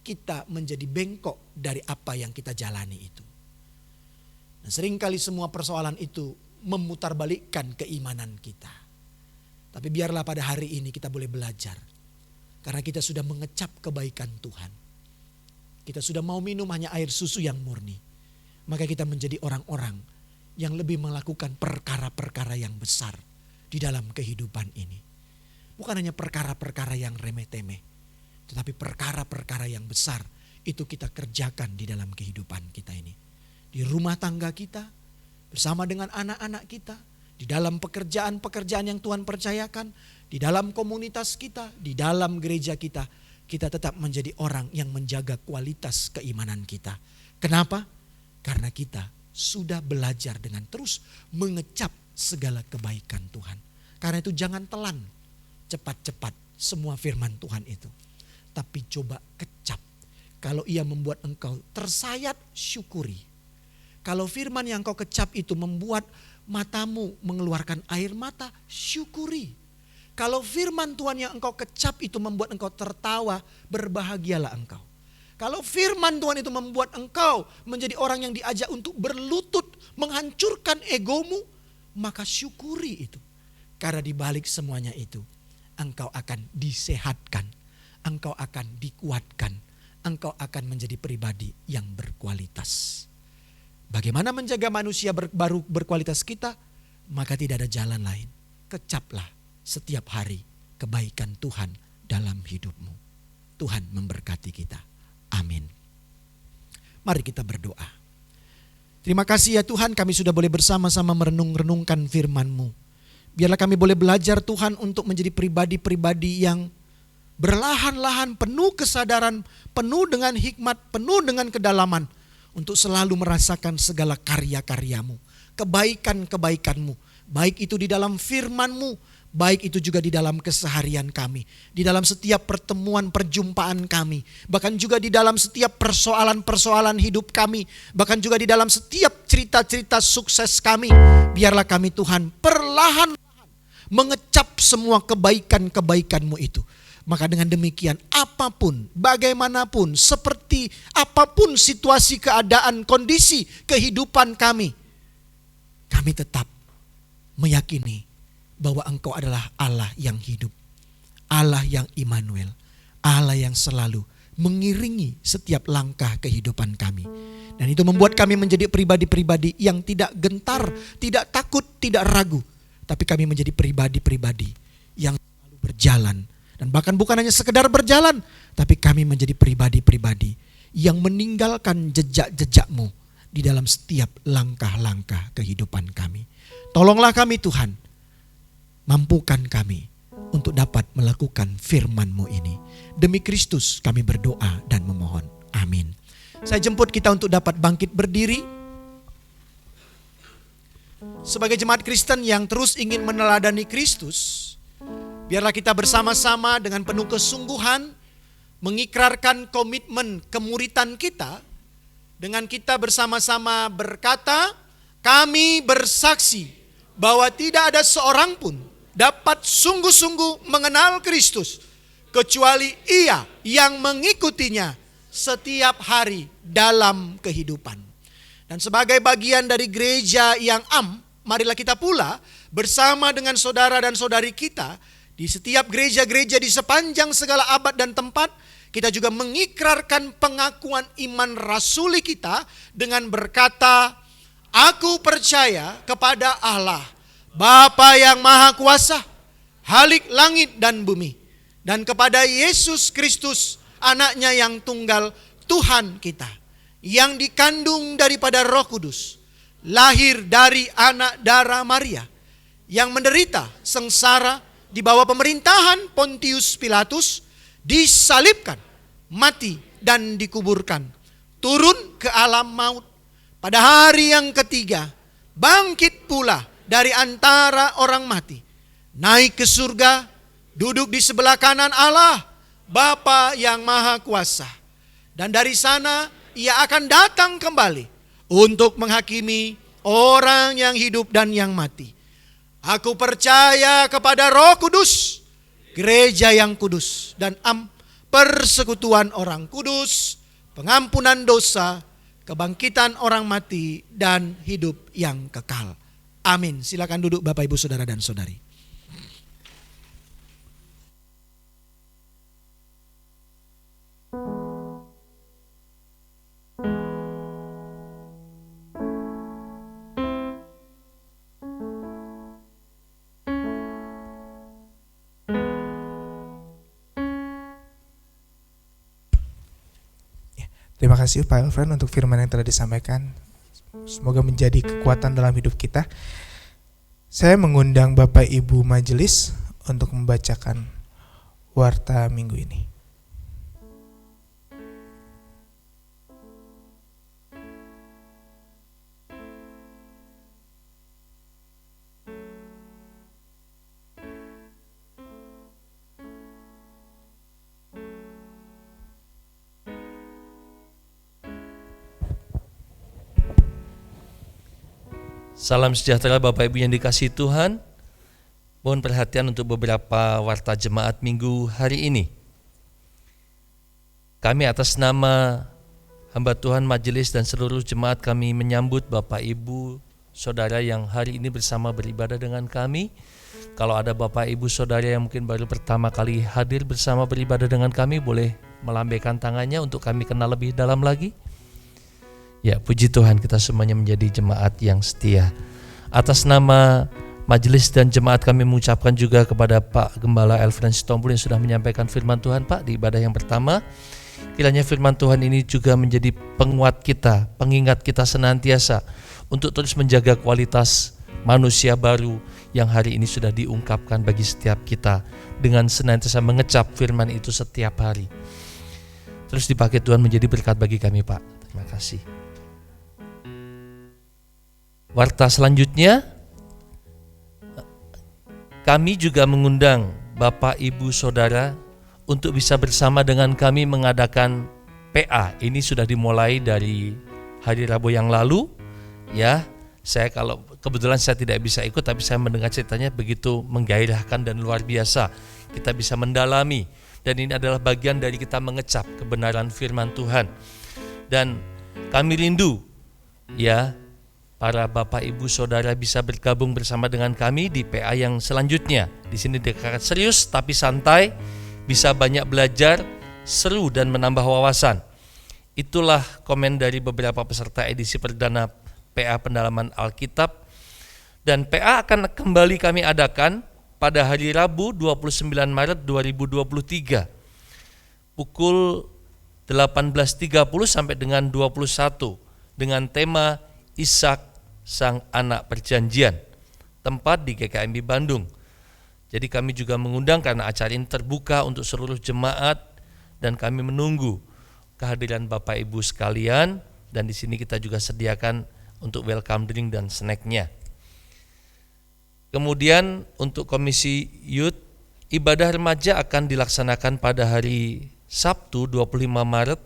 kita menjadi bengkok dari apa yang kita jalani itu. Nah, seringkali semua persoalan itu memutarbalikkan keimanan kita. Tapi biarlah pada hari ini kita boleh belajar. Karena kita sudah mengecap kebaikan Tuhan. Kita sudah mau minum hanya air susu yang murni. Maka kita menjadi orang-orang yang lebih melakukan perkara-perkara yang besar di dalam kehidupan ini. Bukan hanya perkara-perkara yang remeh-temeh, tetapi perkara-perkara yang besar itu kita kerjakan di dalam kehidupan kita ini. Di rumah tangga kita, bersama dengan anak-anak kita, di dalam pekerjaan-pekerjaan yang Tuhan percayakan, di dalam komunitas kita, di dalam gereja kita, kita tetap menjadi orang yang menjaga kualitas keimanan kita. Kenapa? Karena kita sudah belajar dengan terus mengecap segala kebaikan Tuhan. Karena itu jangan telan cepat-cepat semua firman Tuhan itu. Tapi coba kecap. Kalau ia membuat engkau tersayat, syukuri. Kalau firman yang kau kecap itu membuat matamu mengeluarkan air mata, syukuri. Kalau firman Tuhan yang engkau kecap itu membuat engkau tertawa, berbahagialah engkau. Kalau firman Tuhan itu membuat engkau menjadi orang yang diajak untuk berlutut, menghancurkan egomu, maka syukuri itu. Karena di balik semuanya itu, engkau akan disehatkan, engkau akan dikuatkan, engkau akan menjadi pribadi yang berkualitas. Bagaimana menjaga manusia baru berkualitas kita? Maka tidak ada jalan lain. Kecaplah setiap hari kebaikan Tuhan dalam hidupmu. Tuhan memberkati kita. Amin. Mari kita berdoa. Terima kasih ya Tuhan, kami sudah boleh bersama-sama merenung-renungkan firman-Mu. Biarlah kami boleh belajar Tuhan untuk menjadi pribadi-pribadi yang berlahan-lahan penuh kesadaran, penuh dengan hikmat, penuh dengan kedalaman. Untuk selalu merasakan segala karya-karya-Mu, kebaikan-kebaikan-Mu. Baik itu di dalam firman-Mu, baik itu juga di dalam keseharian kami, di dalam setiap pertemuan perjumpaan kami, bahkan juga di dalam setiap persoalan-persoalan hidup kami, bahkan juga di dalam setiap cerita-cerita sukses kami. Biarlah kami Tuhan perlahan-lahan mengecap semua kebaikan-kebaikan-Mu itu. Maka dengan demikian apapun, bagaimanapun, seperti apapun situasi, keadaan, kondisi kehidupan kami tetap meyakini bahwa Engkau adalah Allah yang hidup, Allah yang Immanuel, Allah yang selalu mengiringi setiap langkah kehidupan kami. Dan itu membuat kami menjadi pribadi-pribadi yang tidak gentar, tidak takut, tidak ragu. Tapi kami menjadi pribadi-pribadi yang selalu berjalan. Dan bahkan bukan hanya sekedar berjalan, tapi kami menjadi pribadi-pribadi yang meninggalkan jejak-jejak-Mu di dalam setiap langkah-langkah kehidupan kami. Tolonglah kami Tuhan, mampukan kami untuk dapat melakukan firman-Mu ini. Demi Kristus kami berdoa dan memohon. Amin. Saya jemput kita untuk dapat bangkit berdiri. Sebagai jemaat Kristen yang terus ingin meneladani Kristus, biarlah kita bersama-sama dengan penuh kesungguhan mengikrarkan komitmen kemuritan kita dengan kita bersama-sama berkata, kami bersaksi bahwa tidak ada seorang pun dapat sungguh-sungguh mengenal Kristus kecuali ia yang mengikutinya setiap hari dalam kehidupan. Dan sebagai bagian dari gereja yang marilah kita pula bersama dengan saudara dan saudari kita di setiap gereja-gereja di sepanjang segala abad dan tempat, kita juga mengikrarkan pengakuan iman rasuli kita dengan berkata, aku percaya kepada Allah, Bapa yang Maha Kuasa, Halik langit dan bumi, dan kepada Yesus Kristus, anaknya yang tunggal, Tuhan kita, yang dikandung daripada Roh Kudus, lahir dari anak darah Maria, yang menderita sengsara di bawah pemerintahan Pontius Pilatus, disalibkan, mati dan dikuburkan, turun ke alam maut, pada hari yang ketiga bangkit pula dari antara orang mati, naik ke surga, duduk di sebelah kanan Allah, Bapa yang Maha Kuasa. Dan dari sana ia akan datang kembali untuk menghakimi orang yang hidup dan yang mati. Aku percaya kepada Roh Kudus, gereja yang kudus, dan persekutuan orang kudus, pengampunan dosa, kebangkitan orang mati, dan hidup yang kekal. Amin. Silakan duduk Bapak Ibu Saudara dan Saudari. Terima kasih Pak Elfren untuk firman yang telah disampaikan. Semoga menjadi kekuatan dalam hidup kita. Saya mengundang Bapak Ibu Majelis untuk membacakan warta minggu ini. Salam sejahtera Bapak Ibu yang dikasihi Tuhan. Mohon perhatian untuk beberapa warta jemaat minggu hari ini. Kami atas nama hamba Tuhan majelis dan seluruh jemaat kami menyambut Bapak Ibu Saudara yang hari ini bersama beribadah dengan kami. Kalau ada Bapak Ibu Saudara yang mungkin baru pertama kali hadir bersama beribadah dengan kami, boleh melambaikan tangannya untuk kami kenal lebih dalam lagi. Ya, puji Tuhan, kita semuanya menjadi jemaat yang setia. Atas nama majelis dan jemaat kami mengucapkan juga kepada Pak Gembala Elfren Sitompul yang sudah menyampaikan firman Tuhan Pak di ibadah yang pertama. Kiranya firman Tuhan ini juga menjadi penguat kita, pengingat kita senantiasa untuk terus menjaga kualitas manusia baru yang hari ini sudah diungkapkan bagi setiap kita dengan senantiasa mengecap firman itu setiap hari. Terus dipakai Tuhan menjadi berkat bagi kami Pak. Terima kasih. Warta selanjutnya kami juga mengundang Bapak, Ibu, Saudara untuk bisa bersama dengan kami mengadakan PA. Ini sudah dimulai dari hari Rabu yang lalu. Ya, saya kalau kebetulan saya tidak bisa ikut, tapi saya mendengar ceritanya begitu menggairahkan dan luar biasa. Kita bisa mendalami, dan ini adalah bagian dari kita mengecap kebenaran firman Tuhan. Dan kami rindu, ya, para Bapak, Ibu, Saudara bisa bergabung bersama dengan kami di PA yang selanjutnya. Di sini dekat serius tapi santai, bisa banyak belajar, seru dan menambah wawasan. Itulah komen dari beberapa peserta edisi perdana PA pendalaman Alkitab. Dan PA akan kembali kami adakan pada hari Rabu 29 Maret 2023 pukul 18.30 sampai dengan 21 dengan tema Ishak Sang Anak Perjanjian, tempat di GKMB Bandung. Jadi kami juga mengundang karena acara ini terbuka untuk seluruh jemaat dan kami menunggu kehadiran Bapak Ibu sekalian, dan di sini kita juga sediakan untuk welcome drink dan snacknya. Kemudian untuk Komisi Youth, ibadah remaja akan dilaksanakan pada hari Sabtu 25 Maret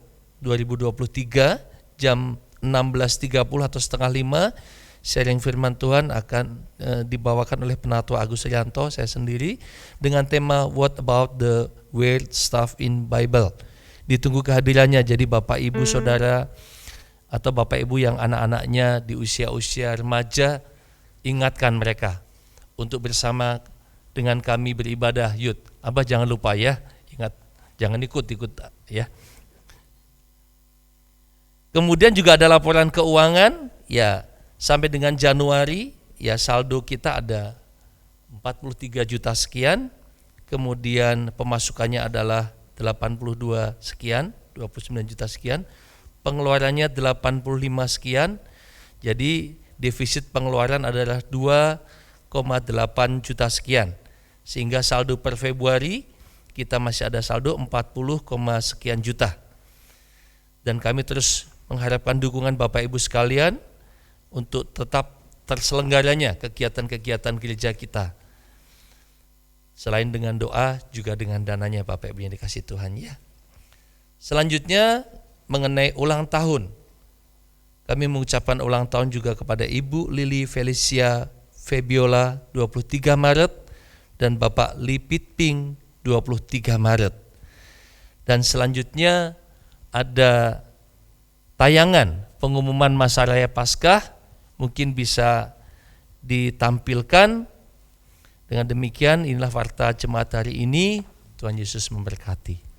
2023 jam 16.30 atau setengah 5. Sharing firman Tuhan akan dibawakan oleh Penatua Agus Rianto, saya sendiri, dengan tema What About the Weird Stuff in Bible. Ditunggu kehadirannya, jadi Bapak Ibu Saudara atau Bapak Ibu yang anak-anaknya di usia-usia remaja, ingatkan mereka untuk bersama dengan kami beribadah youth. Abah jangan lupa ya, ingat, jangan ikut ya. Kemudian juga ada laporan keuangan, ya, sampai dengan Januari, ya, saldo kita ada 43 juta sekian, kemudian pemasukannya adalah 82 sekian, 29 juta sekian, pengeluarannya 85 sekian, jadi defisit pengeluaran adalah 2,8 juta sekian, sehingga saldo per Februari kita masih ada saldo 40, sekian juta. Dan kami terus mengharapkan dukungan Bapak Ibu sekalian untuk tetap terselenggaranya kegiatan-kegiatan gereja kita. Selain dengan doa, juga dengan dananya Bapak Ibu yang dikasih Tuhan ya. Selanjutnya mengenai ulang tahun. Kami mengucapkan ulang tahun juga kepada Ibu Lili Felicia Febiola 23 Maret dan Bapak Lipit Ping 23 Maret. Dan selanjutnya ada tayangan pengumuman masa raya Paskah, mungkin bisa ditampilkan. Dengan demikian inilah warta jemaat hari ini. Tuhan Yesus memberkati.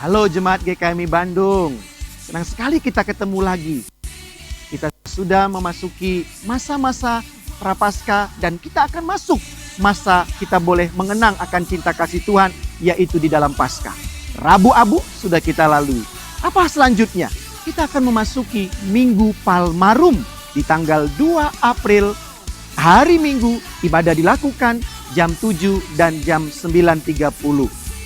Halo jemaat GKMI Bandung, senang sekali kita ketemu lagi. Kita sudah memasuki masa-masa Prapaskah dan kita akan masuk masa kita boleh mengenang akan cinta kasih Tuhan, yaitu di dalam Paskah. Rabu Abu sudah kita lalui. Apa selanjutnya? Kita akan memasuki Minggu Palmarum di tanggal 2 April. Hari Minggu ibadah dilakukan jam 7 dan jam 9.30.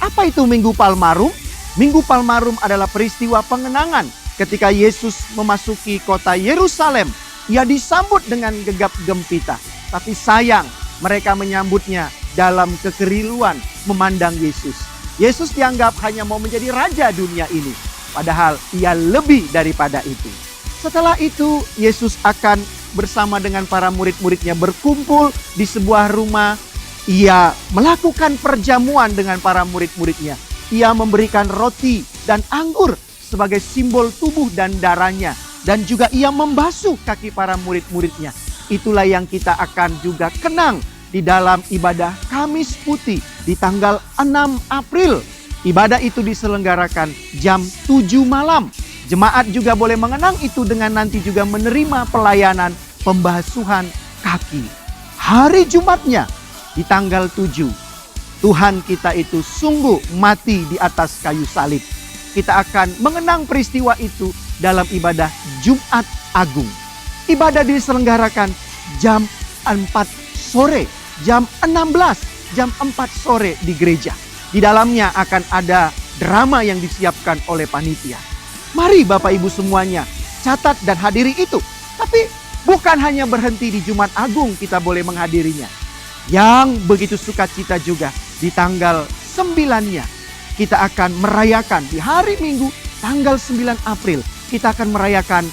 Apa itu Minggu Palmarum? Minggu Palmarum adalah peristiwa pengenangan ketika Yesus memasuki kota Yerusalem. Ia disambut dengan gegap gempita. Tapi sayang, mereka menyambutnya dalam kekeriluan memandang Yesus. Yesus dianggap hanya mau menjadi raja dunia ini. Padahal ia lebih daripada itu. Setelah itu, Yesus akan bersama dengan para murid-muridnya berkumpul di sebuah rumah. Ia melakukan perjamuan dengan para murid-muridnya. Ia memberikan roti dan anggur sebagai simbol tubuh dan darahnya. Dan juga ia membasuh kaki para murid-muridnya. Itulah yang kita akan juga kenang di dalam ibadah Kamis Putih di tanggal 6 April. Ibadah itu diselenggarakan jam 7 malam. Jemaat juga boleh mengenang itu dengan nanti juga menerima pelayanan pembasuhan kaki. Hari Jumatnya di tanggal 7. Tuhan kita itu sungguh mati di atas kayu salib. Kita akan mengenang peristiwa itu dalam ibadah Jumat Agung. Ibadah diselenggarakan jam 4 sore, jam 16 jam 4 sore di gereja. Di dalamnya akan ada drama yang disiapkan oleh panitia. Mari Bapak Ibu semuanya, catat dan hadiri itu. Tapi bukan hanya berhenti di Jumat Agung kita boleh menghadirinya. Yang begitu sukacita juga di tanggal 9-nya. Kita akan merayakan di hari Minggu tanggal 9 April. Kita akan merayakan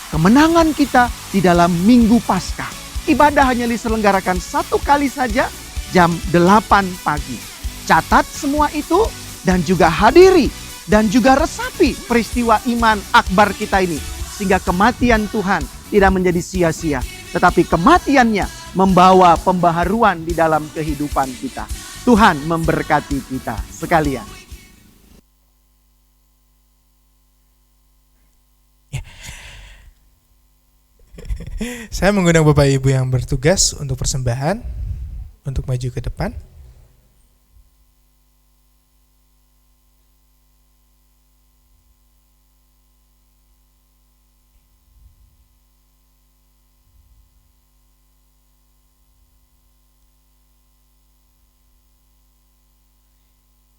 kemenangan kita di dalam Minggu Paskah. Ibadah hanya diselenggarakan 1 kali saja jam 8 pagi. Catat semua itu dan juga hadiri dan juga resapi peristiwa iman akbar kita ini. Sehingga kematian Tuhan tidak menjadi sia-sia. Tetapi kematiannya membawa pembaharuan di dalam kehidupan kita. Tuhan memberkati kita sekalian. Saya mengundang Bapak Ibu yang bertugas untuk persembahan, untuk maju ke depan.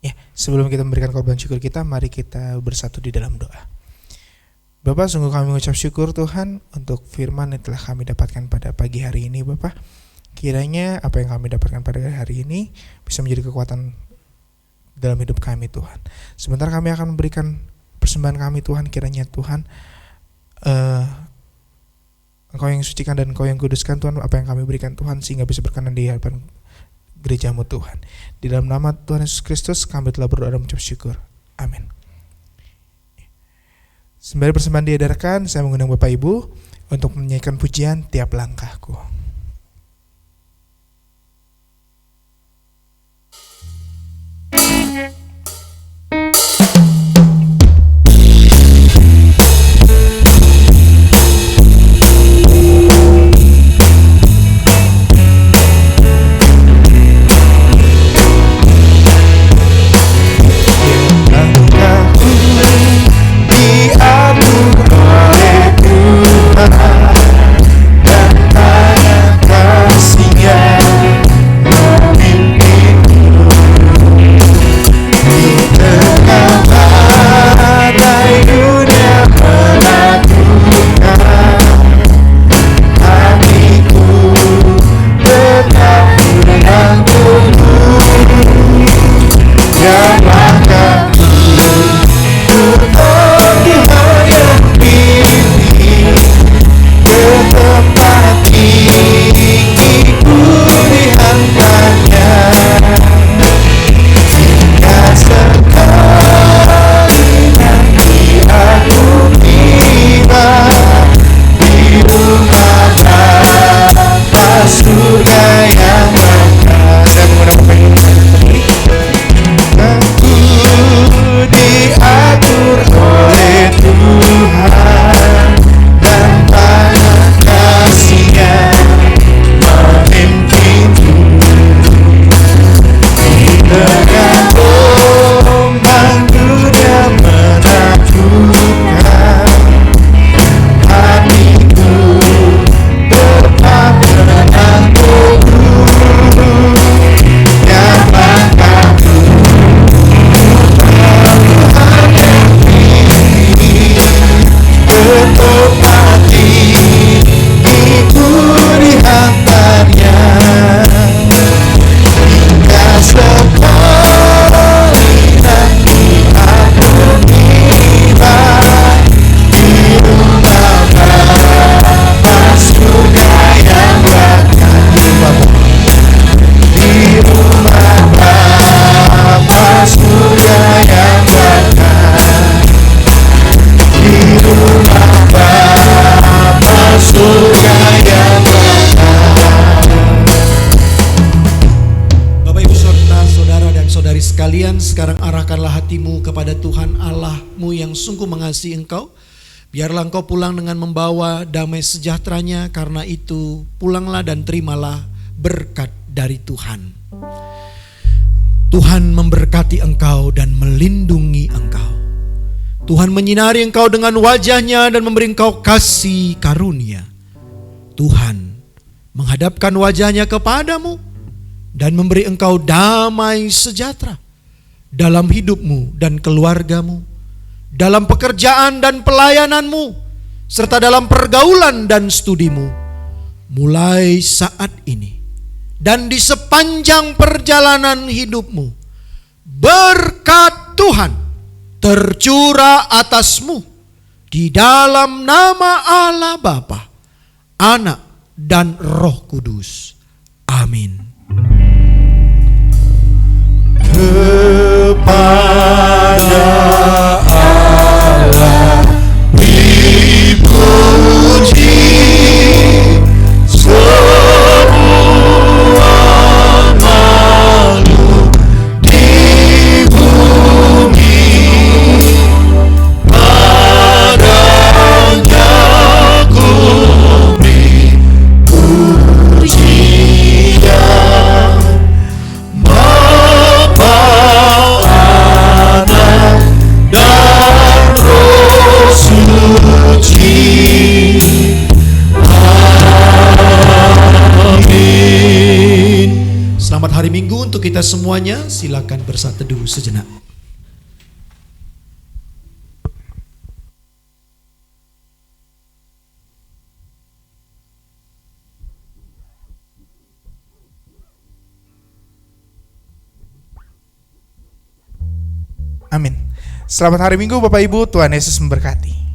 Ya, sebelum kita memberikan korban syukur kita, mari kita bersatu di dalam doa. Bapak, sungguh kami mengucap syukur Tuhan untuk firman yang telah kami dapatkan pada pagi hari ini Bapak. Kiranya apa yang kami dapatkan pada hari ini bisa menjadi kekuatan dalam hidup kami Tuhan. Sebentar kami akan memberikan persembahan kami Tuhan. Kiranya Tuhan Engkau yang sucikan dan Engkau yang kuduskan Tuhan apa yang kami berikan Tuhan, sehingga bisa berkenan di hadapan gerejamu Tuhan. Di dalam nama Tuhan Yesus Kristus kami telah berdoa dan mengucap syukur. Amin. Sembari persembahan diedarkan, saya mengundang Bapak Ibu untuk menyanyikan pujian Tiap Langkahku. Sekarang arahkanlah hatimu kepada Tuhan Allahmu yang sungguh mengasihi engkau. Biarlah engkau pulang dengan membawa damai sejahteranya. Karena itu pulanglah dan terimalah berkat dari Tuhan. Tuhan memberkati engkau dan melindungi engkau. Tuhan menyinari engkau dengan wajahnya dan memberi engkau kasih karunia. Tuhan menghadapkan wajahnya kepadamu dan memberi engkau damai sejahtera dalam hidupmu dan keluargamu, dalam pekerjaan dan pelayananmu, serta dalam pergaulan dan studimu, mulai saat ini dan di sepanjang perjalanan hidupmu. Berkat Tuhan tercurah atasmu di dalam nama Allah Bapa, Anak, dan Roh Kudus. Amin. Kepada Allah dipuji semua makhluk di bumi, padanya kami pujian. Bapa, Anak, dan Roh Suci. Amin. Selamat hari Minggu untuk kita semuanya. Silakan bersatu teduh sejenak. Amin. Selamat hari Minggu Bapak Ibu, Tuhan Yesus memberkati.